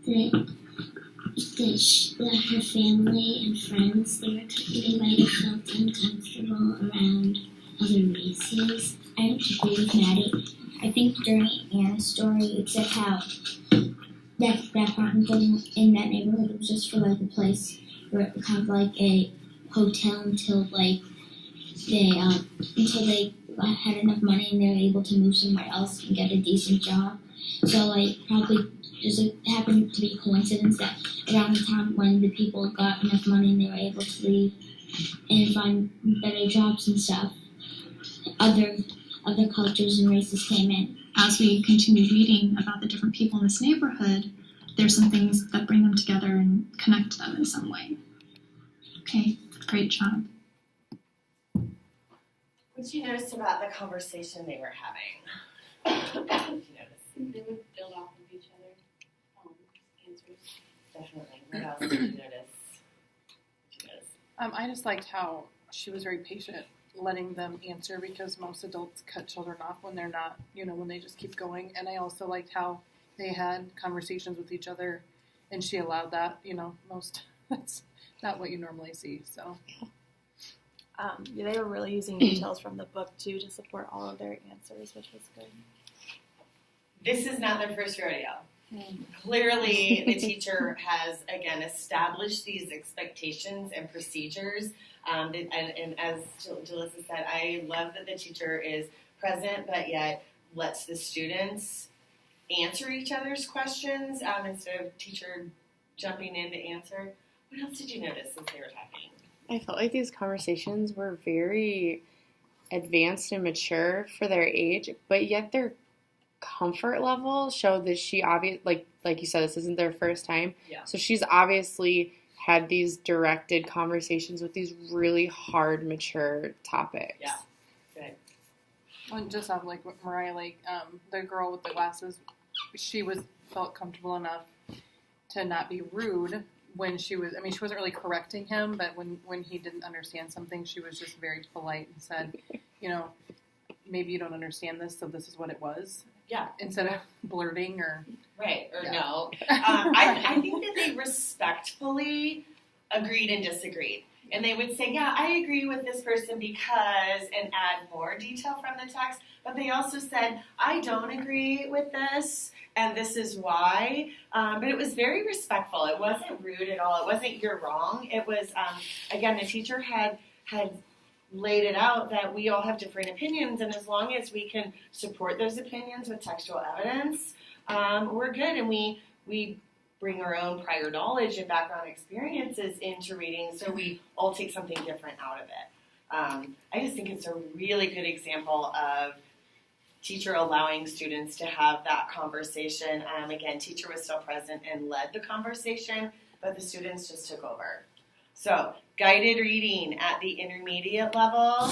thing, that her family and friends, they might have felt uncomfortable around other races. I don't agree with Maddie. I think during Anna's story, it said how that apartment building in that neighborhood was just for like a place where it kind of like a hotel until they had enough money and they were able to move somewhere else and get a decent job. So probably just happened to be a coincidence that around the time when the people got enough money and they were able to leave and find better jobs and stuff, other cultures and races came in. As we continue reading about the different people in this neighborhood, there's some things that bring them together and connect them in some way. Okay, great job. What did you notice about the conversation they were having? What did you notice? They would build off of each other. Answers. Definitely. What else did you notice? I just liked how she was very patient letting them answer because most adults cut children off when they're not, when they just keep going. And I also liked how they had conversations with each other and she allowed that, that's not what you normally see, so. They were really using details from the book too to support all of their answers, which was good. This is not their first rodeo. Clearly, the teacher has, again, established these expectations and procedures. And as Jalissa said, I love that the teacher is present, but yet lets the students answer each other's questions instead of teacher jumping in to answer. What else did you notice as they were talking? I felt like these conversations were very advanced and mature for their age, but yet their comfort level showed that she obviously, like you said, this isn't their first time. Yeah. So she's obviously had these directed conversations with these really hard, mature topics. Yeah. Good. Well, just off like what Mariah, like the girl with the glasses, she felt comfortable enough to not be rude when she was. I mean, she wasn't really correcting him, but when he didn't understand something, she was just very polite and said, you know, maybe you don't understand this, so this is what it was. Yeah. Instead of blurting or Right, or Yeah. no. I think that they respectfully agreed and disagreed. And they would say, yeah, I agree with this person because, and add more detail from the text. But they also said, I don't agree with this, and this is why. But it was very respectful. It wasn't rude at all. It wasn't you're wrong. It was, again, the teacher had laid it out that we all have different opinions, and as long as we can support those opinions with textual evidence, we're good. And we bring our own prior knowledge and background experiences into reading, so we all take something different out of it. I just think it's a really good example of teacher allowing students to have that conversation. Again, teacher was still present and led the conversation, but the students just took over. So, guided reading at the intermediate level.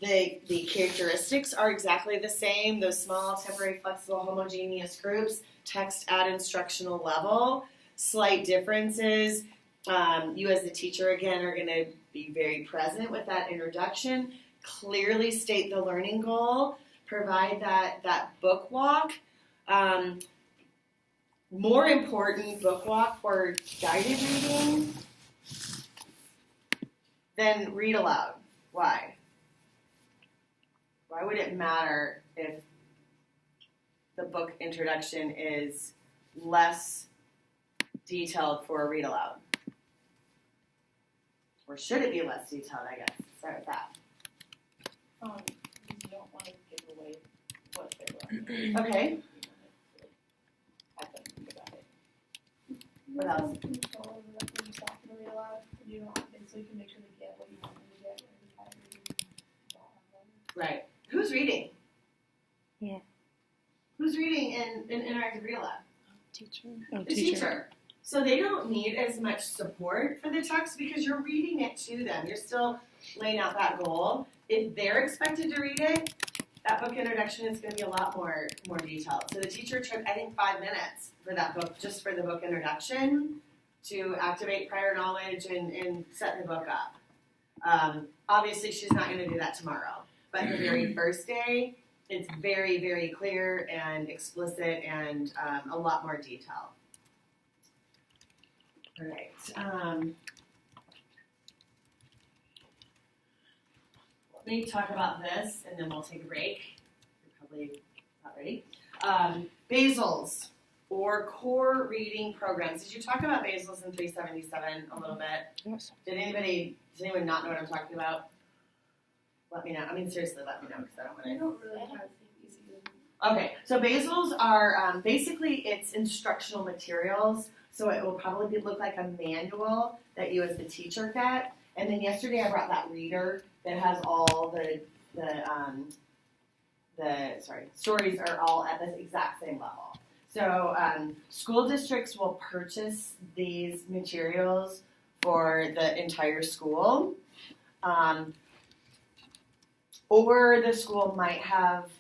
The characteristics are exactly the same. Those small, temporary, flexible, homogeneous groups. Text at instructional level. Slight differences. You as the teacher, again, are going to be very present with that introduction. Clearly state the learning goal. Provide that book walk. More important book walk for guided reading than read aloud. Why? Why would it matter if the book introduction is less detailed for a read aloud? Or should it be less detailed, I guess? Start with that. You don't want to give away what they're learning. Okay. Have them think about it. What else? You have control over like when you stop and read aloud. You don't have to, so you can make sure they get what you want them to get. Or you have to Right. Who's reading? Yeah. Who's reading in interactive read aloud? Teacher. Oh, The teacher. So they don't need as much support for the text because you're reading it to them. You're still laying out that goal. If they're expected to read it, that book introduction is going to be a lot more detailed. So the teacher took, I think, 5 minutes for that book, just for the book introduction, to activate prior knowledge and set the book up. Obviously, she's not going to do that tomorrow. But the very first day, it's very, very clear and explicit and a lot more detail. All right. Let me talk about this, and then we'll take a break. You're probably not ready. Basils, or core reading programs. Did you talk about basils in 377 a little bit? Yes. Does anyone not know what I'm talking about? Let me know. I mean, seriously, let me know, because I don't want I to. don't really have easy. Okay, so basils are basically it's instructional materials. So it will probably look like a manual that you as the teacher get. And then yesterday I brought that reader that has all the stories are all at the exact same level. So school districts will purchase these materials for the entire school. Or the school might have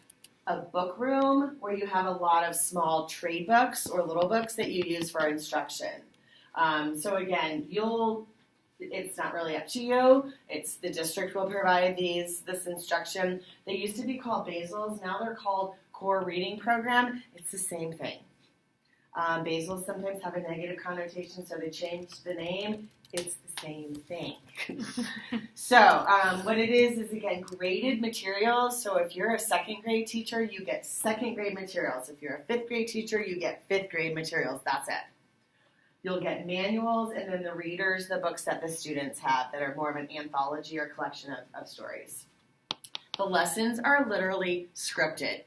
a book room where you have a lot of small trade books or little books that you use for instruction. So again, it's not really up to you. It's the district will provide this instruction. They used to be called basils. Now they're called core reading program. It's the same thing. Basils sometimes have a negative connotation, so they changed the name. It's the same thing. So what it is again, graded materials. So if you're a second grade teacher, you get second grade materials. If you're a fifth grade teacher, you get fifth grade materials. That's it. You'll get manuals and then the readers, the books that the students have that are more of an anthology or collection of stories. The lessons are literally scripted.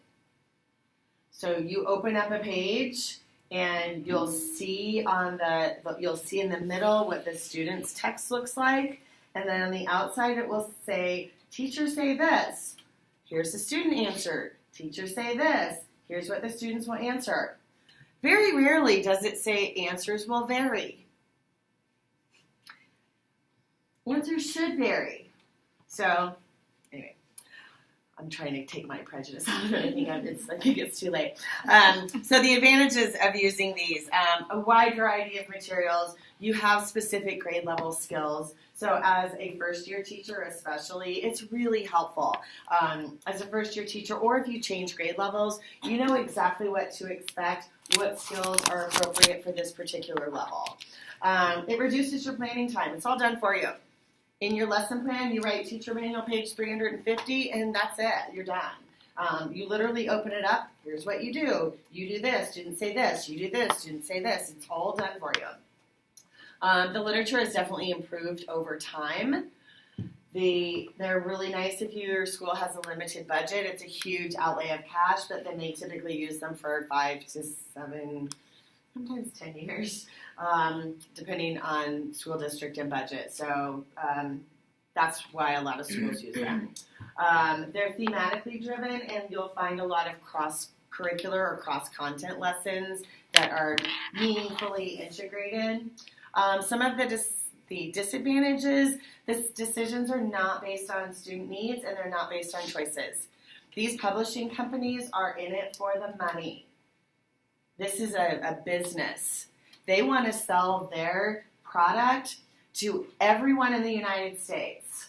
So you open up a page and you'll see in the middle what the student's text looks like, and then on the outside it will say, teachers say this, here's the student answer, teachers say this, here's what the students will answer. Very rarely does it say answers will vary. Answers should vary. So, anyway, I'm trying to take my prejudice out of it. I think it's too late. So the advantages of using these, a wide variety of materials. You have specific grade level skills. So as a first year teacher especially, it's really helpful. As a first year teacher, or if you change grade levels, you know exactly what to expect, what skills are appropriate for this particular level. It reduces your planning time. It's all done for you. In your lesson plan, you write teacher manual page 350, and that's it. You're done. You literally open it up. Here's what you do. You do this. Didn't say this. You do this. Didn't say this. It's all done for you. The literature has definitely improved over time. They're really nice if your school has a limited budget. It's a huge outlay of cash, but then they typically use them for 5 to 7, sometimes 10 years, depending on school district and budget. So that's why a lot of schools use them. They're thematically driven, and you'll find a lot of cross-curricular or cross-content lessons that are meaningfully integrated. Some of the disadvantages, decisions are not based on student needs, and they're not based on choices. These publishing companies are in it for the money. This is a business. They want to sell their product to everyone in the United States.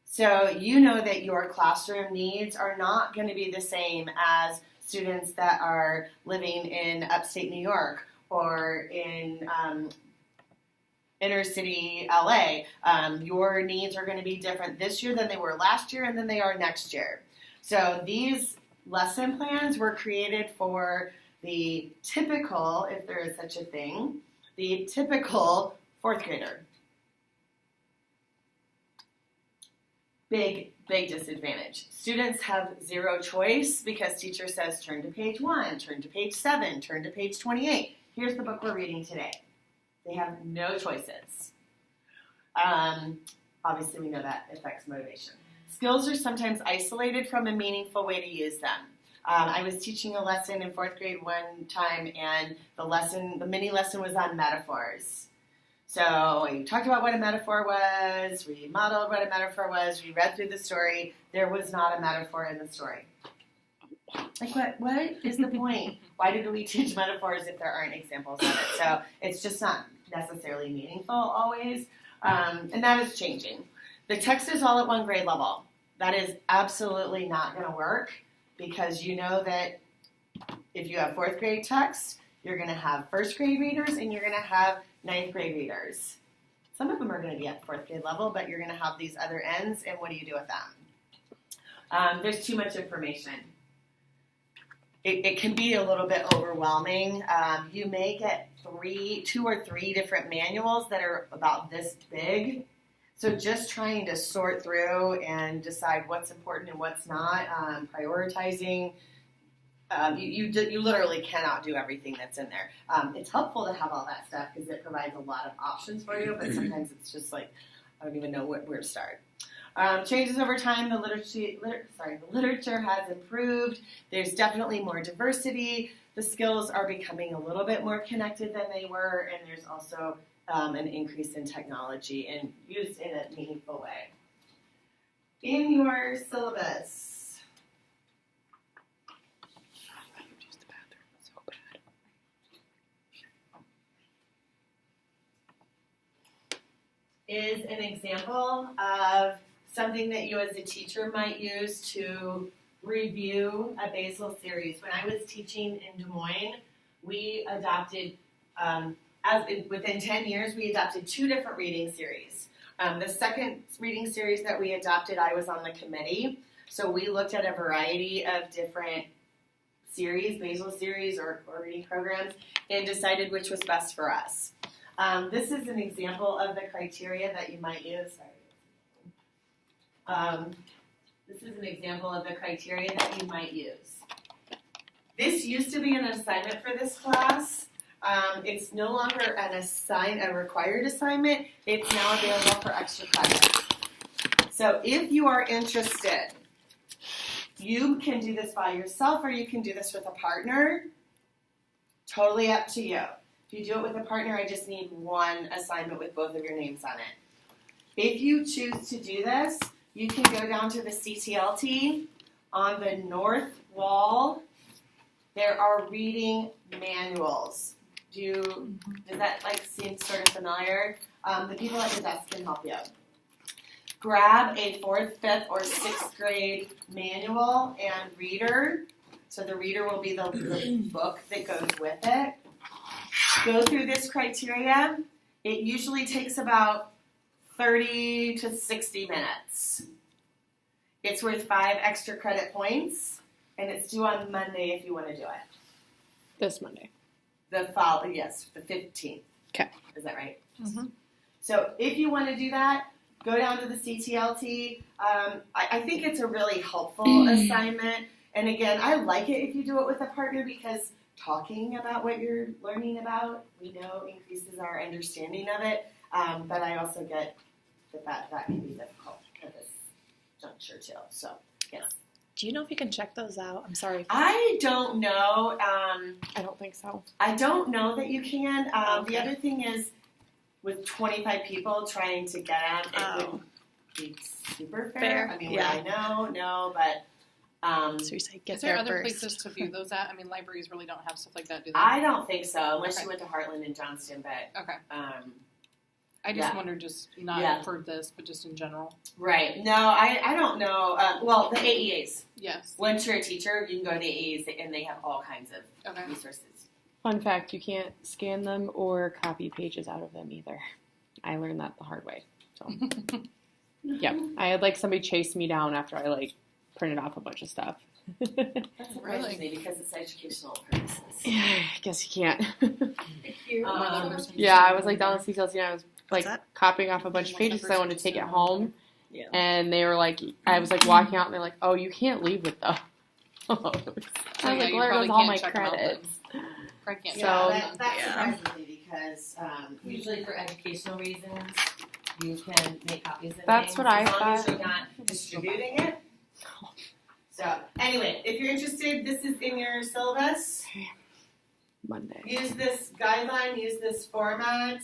So you know that your classroom needs are not going to be the same as students that are living in upstate New York or in inner city LA. Your needs are going to be different this year than they were last year and than they are next year. So these lesson plans were created for the typical, if there is such a thing, the typical fourth grader. Big disadvantage. Students have zero choice because teacher says turn to page 1, turn to page 7, turn to page 28. Here's the book we're reading today. They have no choices. Obviously, we know that affects motivation. Skills are sometimes isolated from a meaningful way to use them. I was teaching a lesson in fourth grade one time, and the mini lesson was on metaphors. So we talked about what a metaphor was, we modeled what a metaphor was, we read through the story. There was not a metaphor in the story. Like, what is the point? Why did we teach metaphors if there aren't examples of it? So it's just not necessarily meaningful always, and that is changing. The text is all at one grade level. That is absolutely not going to work because you know that if you have fourth grade text, you're going to have first grade readers and you're going to have ninth grade readers. Some of them are going to be at fourth grade level, but you're going to have these other ends, and what do you do with them? There's too much information. It can be a little bit overwhelming. You may get 2 or 3 different manuals that are about this big. So just trying to sort through and decide what's important and what's not, prioritizing. You literally cannot do everything that's in there. It's helpful to have all that stuff because it provides a lot of options for you, but sometimes it's just like, I don't even know where to start. Changes over time, the literature has improved. There's definitely more diversity. The skills are becoming a little bit more connected than they were, and there's also an increase in technology and used in a meaningful way. In your syllabus, is an example of something that you as a teacher might use to review a basal series. When I was teaching in Des Moines, we adopted, within 10 years, we adopted 2 different reading series. The second reading series that we adopted, I was on the committee. So we looked at a variety of different series, basal series or reading programs, and decided which was best for us. This is an example of the criteria that you might use. This is an example of the criteria that you might use. This used to be an assignment for this class. It's no longer a required assignment. It's now available for extra credit. So if you are interested, you can do this by yourself or you can do this with a partner. Totally up to you. If you do it with a partner, I just need one assignment with both of your names on it. If you choose to do this, you can go down to the CTLT. On the north wall, there are reading manuals. Does that seem sort of familiar? The people at the desk can help you. Grab a 4th, 5th, or 6th grade manual and reader. So the reader will be the book that goes with it. Go through this criteria. It usually takes about 30 to 60 minutes. It's worth 5 extra credit points, and it's due on Monday if you want to do it. This Monday. The 15th. Okay. Is that right? Mm-hmm. So if you want to do that, go down to the CTLT. I think it's a really helpful assignment. And again, I like it if you do it with a partner because talking about what you're learning about, we know increases our understanding of it. But I also get that can be difficult at this juncture too. So, yes. Do you know if you can check those out? I'm sorry. I don't know. I don't think so. I don't know that you can. Okay. The other thing is, with 25 people trying to get them, it would be super fair. I mean, yeah. I know, but So you say get Is there there other first. places to view those at? I mean, libraries really don't have stuff like that, do they? I don't think so, unless Okay. you went to Heartland and Johnston. But Okay. I Yeah. just wondered, just not Yeah. for this, but just in general. right, no, I don't know. Well, the AEAs. Yes. Once you're a teacher, you can go to the AEAs, and they have all kinds of Okay. resources. Fun fact, you can't scan them or copy pages out of them either. I learned that the hard way. So, yep. I had somebody chase me down after I printed off a bunch of stuff. That surprises me because it's educational purposes. Yeah, I guess you can't. Yeah, I was down at CCLC and I was copying off a bunch of pages because I wanted to take it home. Yeah. And they were I was walking out and they're oh, you can't leave with those. I was yeah, you where probably goes all can't my check 'em out then. credits? Probably can't So- Yeah, that Yeah. surprises me because usually for educational reasons, you can make copies of That's things what I as long as thought. you're not distributing it. So anyway, if you're interested, this is in your syllabus. Monday. Use this guideline, use this format.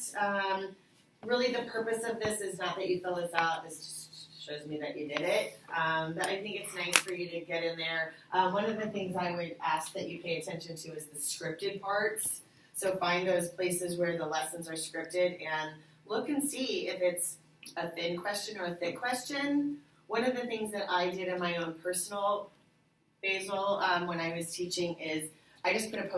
Really the purpose of this is not that you fill this out, this just shows me that you did it. But I think it's nice for you to get in there. One of the things I would ask that you pay attention to is the scripted parts. So find those places where the lessons are scripted and look and see if it's a thin question or a thick question. One of the things that I did in my own personal Basil when I was teaching is I just put a I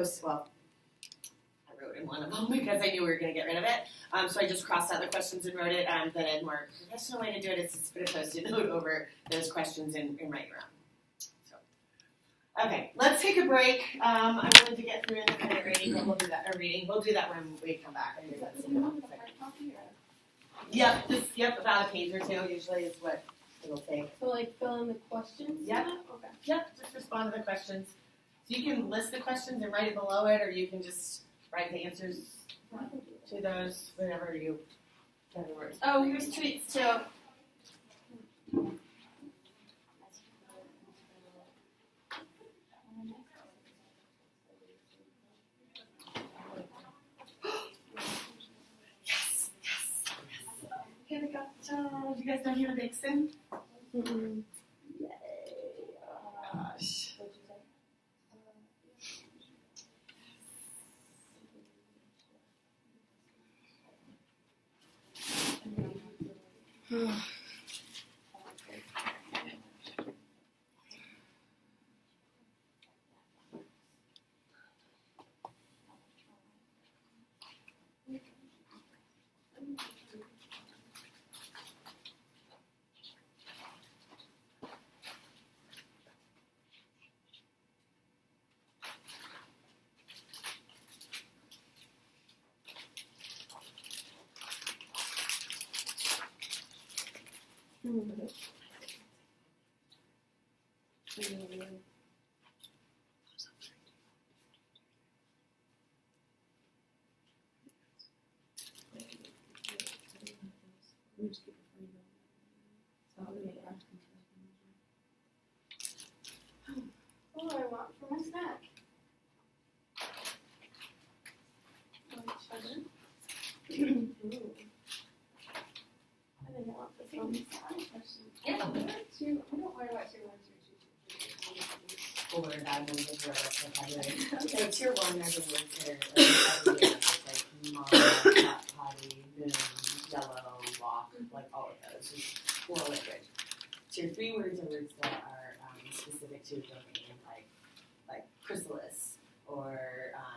wrote in one of them because I knew we were going to get rid of it. So I just crossed out the questions and wrote it. The more professional way to do it is just put a Post-it note over those questions and write your own. So, okay, let's take a break. I'm going to get through independent reading, but we'll do that. We'll do that when we come back. I think that's Yep, about a page or two usually is what it'll take. So fill in the questions? Yep. Okay. Yep, just respond to the questions. So you can list the questions and write it below it, or you can just write the answers to those whenever works. Oh, here's treats too. Yes. Hannah got you guys know Hannah Dixon? Mm-mm. Gosh. What do I want for my snack? Sugar. I think I want Or that one is where it's vocabulary. So tier 1 are the words that are like mom, hot potty, boom, yellow, walk, like all of those. Just oral language. Tier 3 words are words that are specific to a domain, like chrysalis or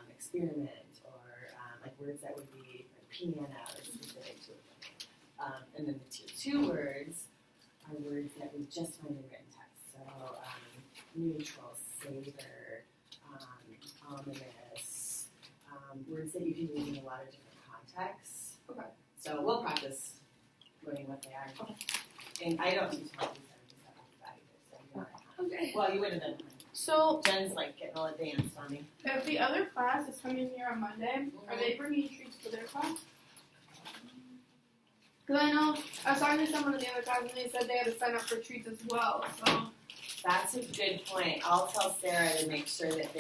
experiment, or like words that would be like piano is specific to a domain. And then the tier 2 words are words that we just find in written text. So neutral, savor, ominous, words that you can use in a lot of different contexts. Okay. So we'll practice learning what they are. Okay. And I don't teach how to use stuff like that either. So Okay. well, you would have been. So, Jen's like getting all advanced on me. if the other class is coming here on Monday, are they bringing treats for their class? Because I know I was talking to someone in the other class and they said they had to sign up for treats as well. So That's a good point. I'll tell Sarah to make sure that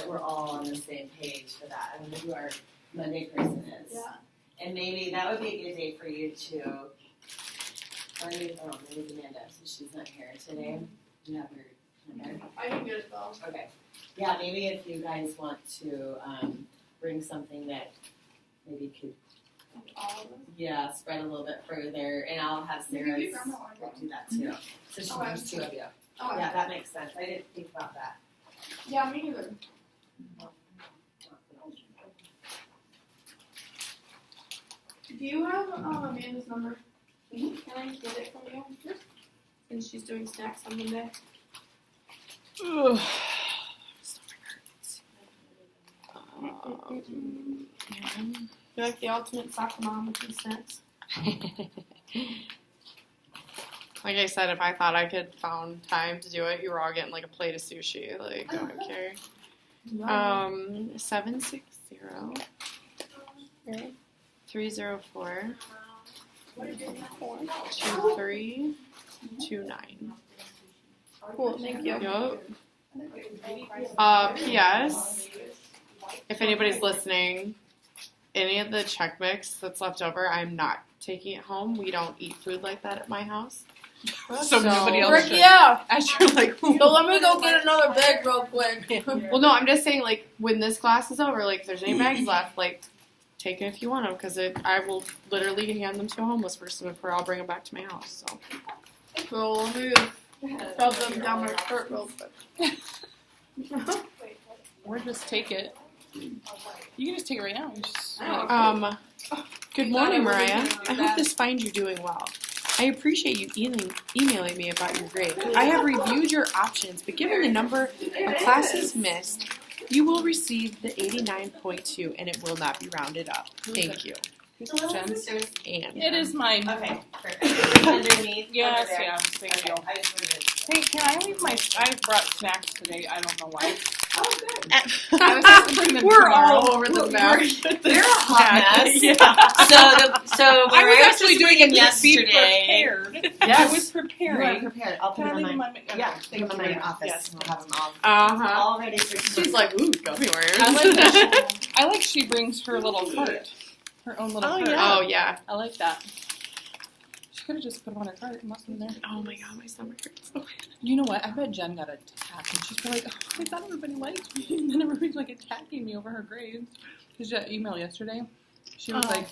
we're all on the same page for that. I don't know who our Monday person is. yeah. And maybe that would be a good day for you to, or maybe Amanda, since she's not here today. You have her there. I can get it though. Okay. Yeah, maybe if you guys want to bring something that maybe could, All of them. yeah, spread a little bit further, and I'll have You Sarah can do grandma one. do that too. So she Okay. needs 2 of you. Okay. Yeah, that makes sense. I didn't think about that. Yeah, me neither. Do you have Amanda's number? Can I get it from you? Since she's doing snacks on Monday. You're like the ultimate soccer mom with these snacks. Like I said, if I thought I could found time to do it, you were all getting like a plate of sushi. Like, I don't care. 760 304 2329. Cool, thank you. Yup. P.S. If anybody's listening, any of the Chex Mix that's left over, I'm not taking it home. We don't eat food like that at my house. So nobody else Frick should. yeah! As you're like, So let me go get another bag real quick. Well, no, I'm just saying, like, when this class is over, like, if there's any bags left, like, take it if you want them, because I will literally hand them to a homeless person before I'll bring them back to my house. So, So let me shove them down my shirt real quick. or just take it. You can just take it right now. You just, good morning, Mariah. I hope this finds you doing well. I appreciate you emailing me about your grade. I have reviewed your options, but given the number of classes missed, you will receive the 89.2, and it will not be rounded up. Thank you. And it is mine. Okay, perfect. Underneath. Yes, over there. yeah. Thank you. I just wanted to. Hey, can I leave my? I brought snacks today. I don't know why. Oh, good. I was supposed to bring them We're tomorrow. all over the map. They're a hot mess. Yeah. So I was Mariah actually doing it yesterday. prepared. Yes. I was You are preparing. prepared. I'll put Can I them leave in my. my? Yeah, take them in my office. Yes. We'll have them all. Uh-huh. All ready for She's like, ooh, gummy worms. I like that. I like she brings her little cart, her own little cart. Oh, yeah. I like that. She could have just put them on her cart and left them there. Oh, my God, my stomach hurts. You know what? I bet Jen got attacked, and she's probably like, oh, I thought everybody liked me, and then everybody's like attacking me over her grades. Did you email yesterday? She was like,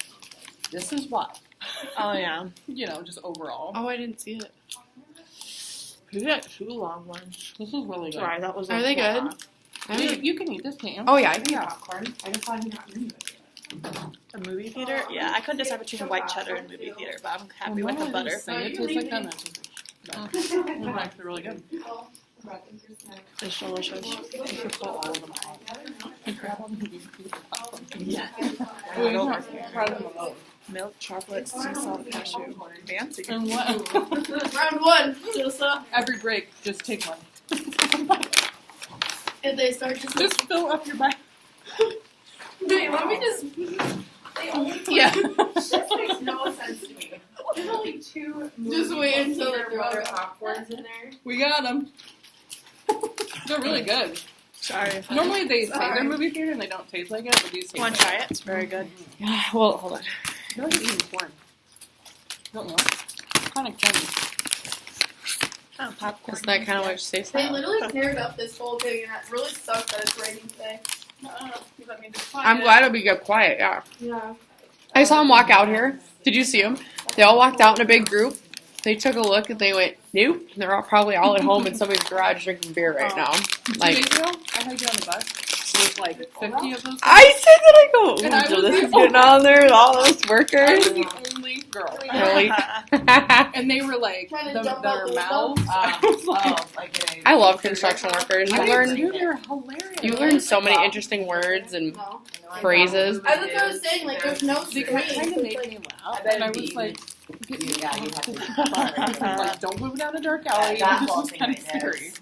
this is why. Oh yeah. You know, just overall. Oh, I didn't see it. You got 2 long ones. This is really good. Sorry, that was. Are they good? You can eat this, can't you? Oh, yeah, I can eat popcorn. I just thought you got me. A movie theater? Yeah, I couldn't decide between a white cheddar and movie theater, but I'm happy with the butter. It tastes like that. It's actually really good. It's delicious. You should pull all of them out. And grab all the movie Yeah. Milk, chocolate, sea salt, cashew. Fancy. And what? Round one. Every break, just take one. If they start Just fill up your bag. Wait, let me just. Yeah. This makes no sense to me. There's only 2. Just wait until they're water done. popcorns in there. We got them. They're really good. Sorry. Normally they say they're movie theater and they don't taste like it, but these taste Want like to try it? It's very good. Yeah, well, hold on. I feel like I'm eating corn. Don't know. Kind of corny. Oh, popcorn. Isn't that kind of what you say? They literally cleared up this whole thing, and it really sucks that it's raining today. That means it's quiet. I'm glad it'll be kept quiet. Yeah. Yeah. I saw them walk out here. Did you see them? They all walked out in a big group. They took a look and they went, nope. And they're all probably all at home in somebody's garage drinking beer right now. 2 Like, days ago, I had you on the bus with like 50 of those. I said that I go, And I ooh, was this the is getting on there with all those I workers. was the only girl. Really? And they were like, Trying to dump their out the mouths. I was like, I love construction workers. You I learn do, they're hilarious. you learn so many interesting words and No. phrases. That's what I was saying, like, there's no They screen. kind of make me laugh. And I was like, Yeah, you have to. like, don't move down a dark alley. That This whole is thing kind right of there scary. is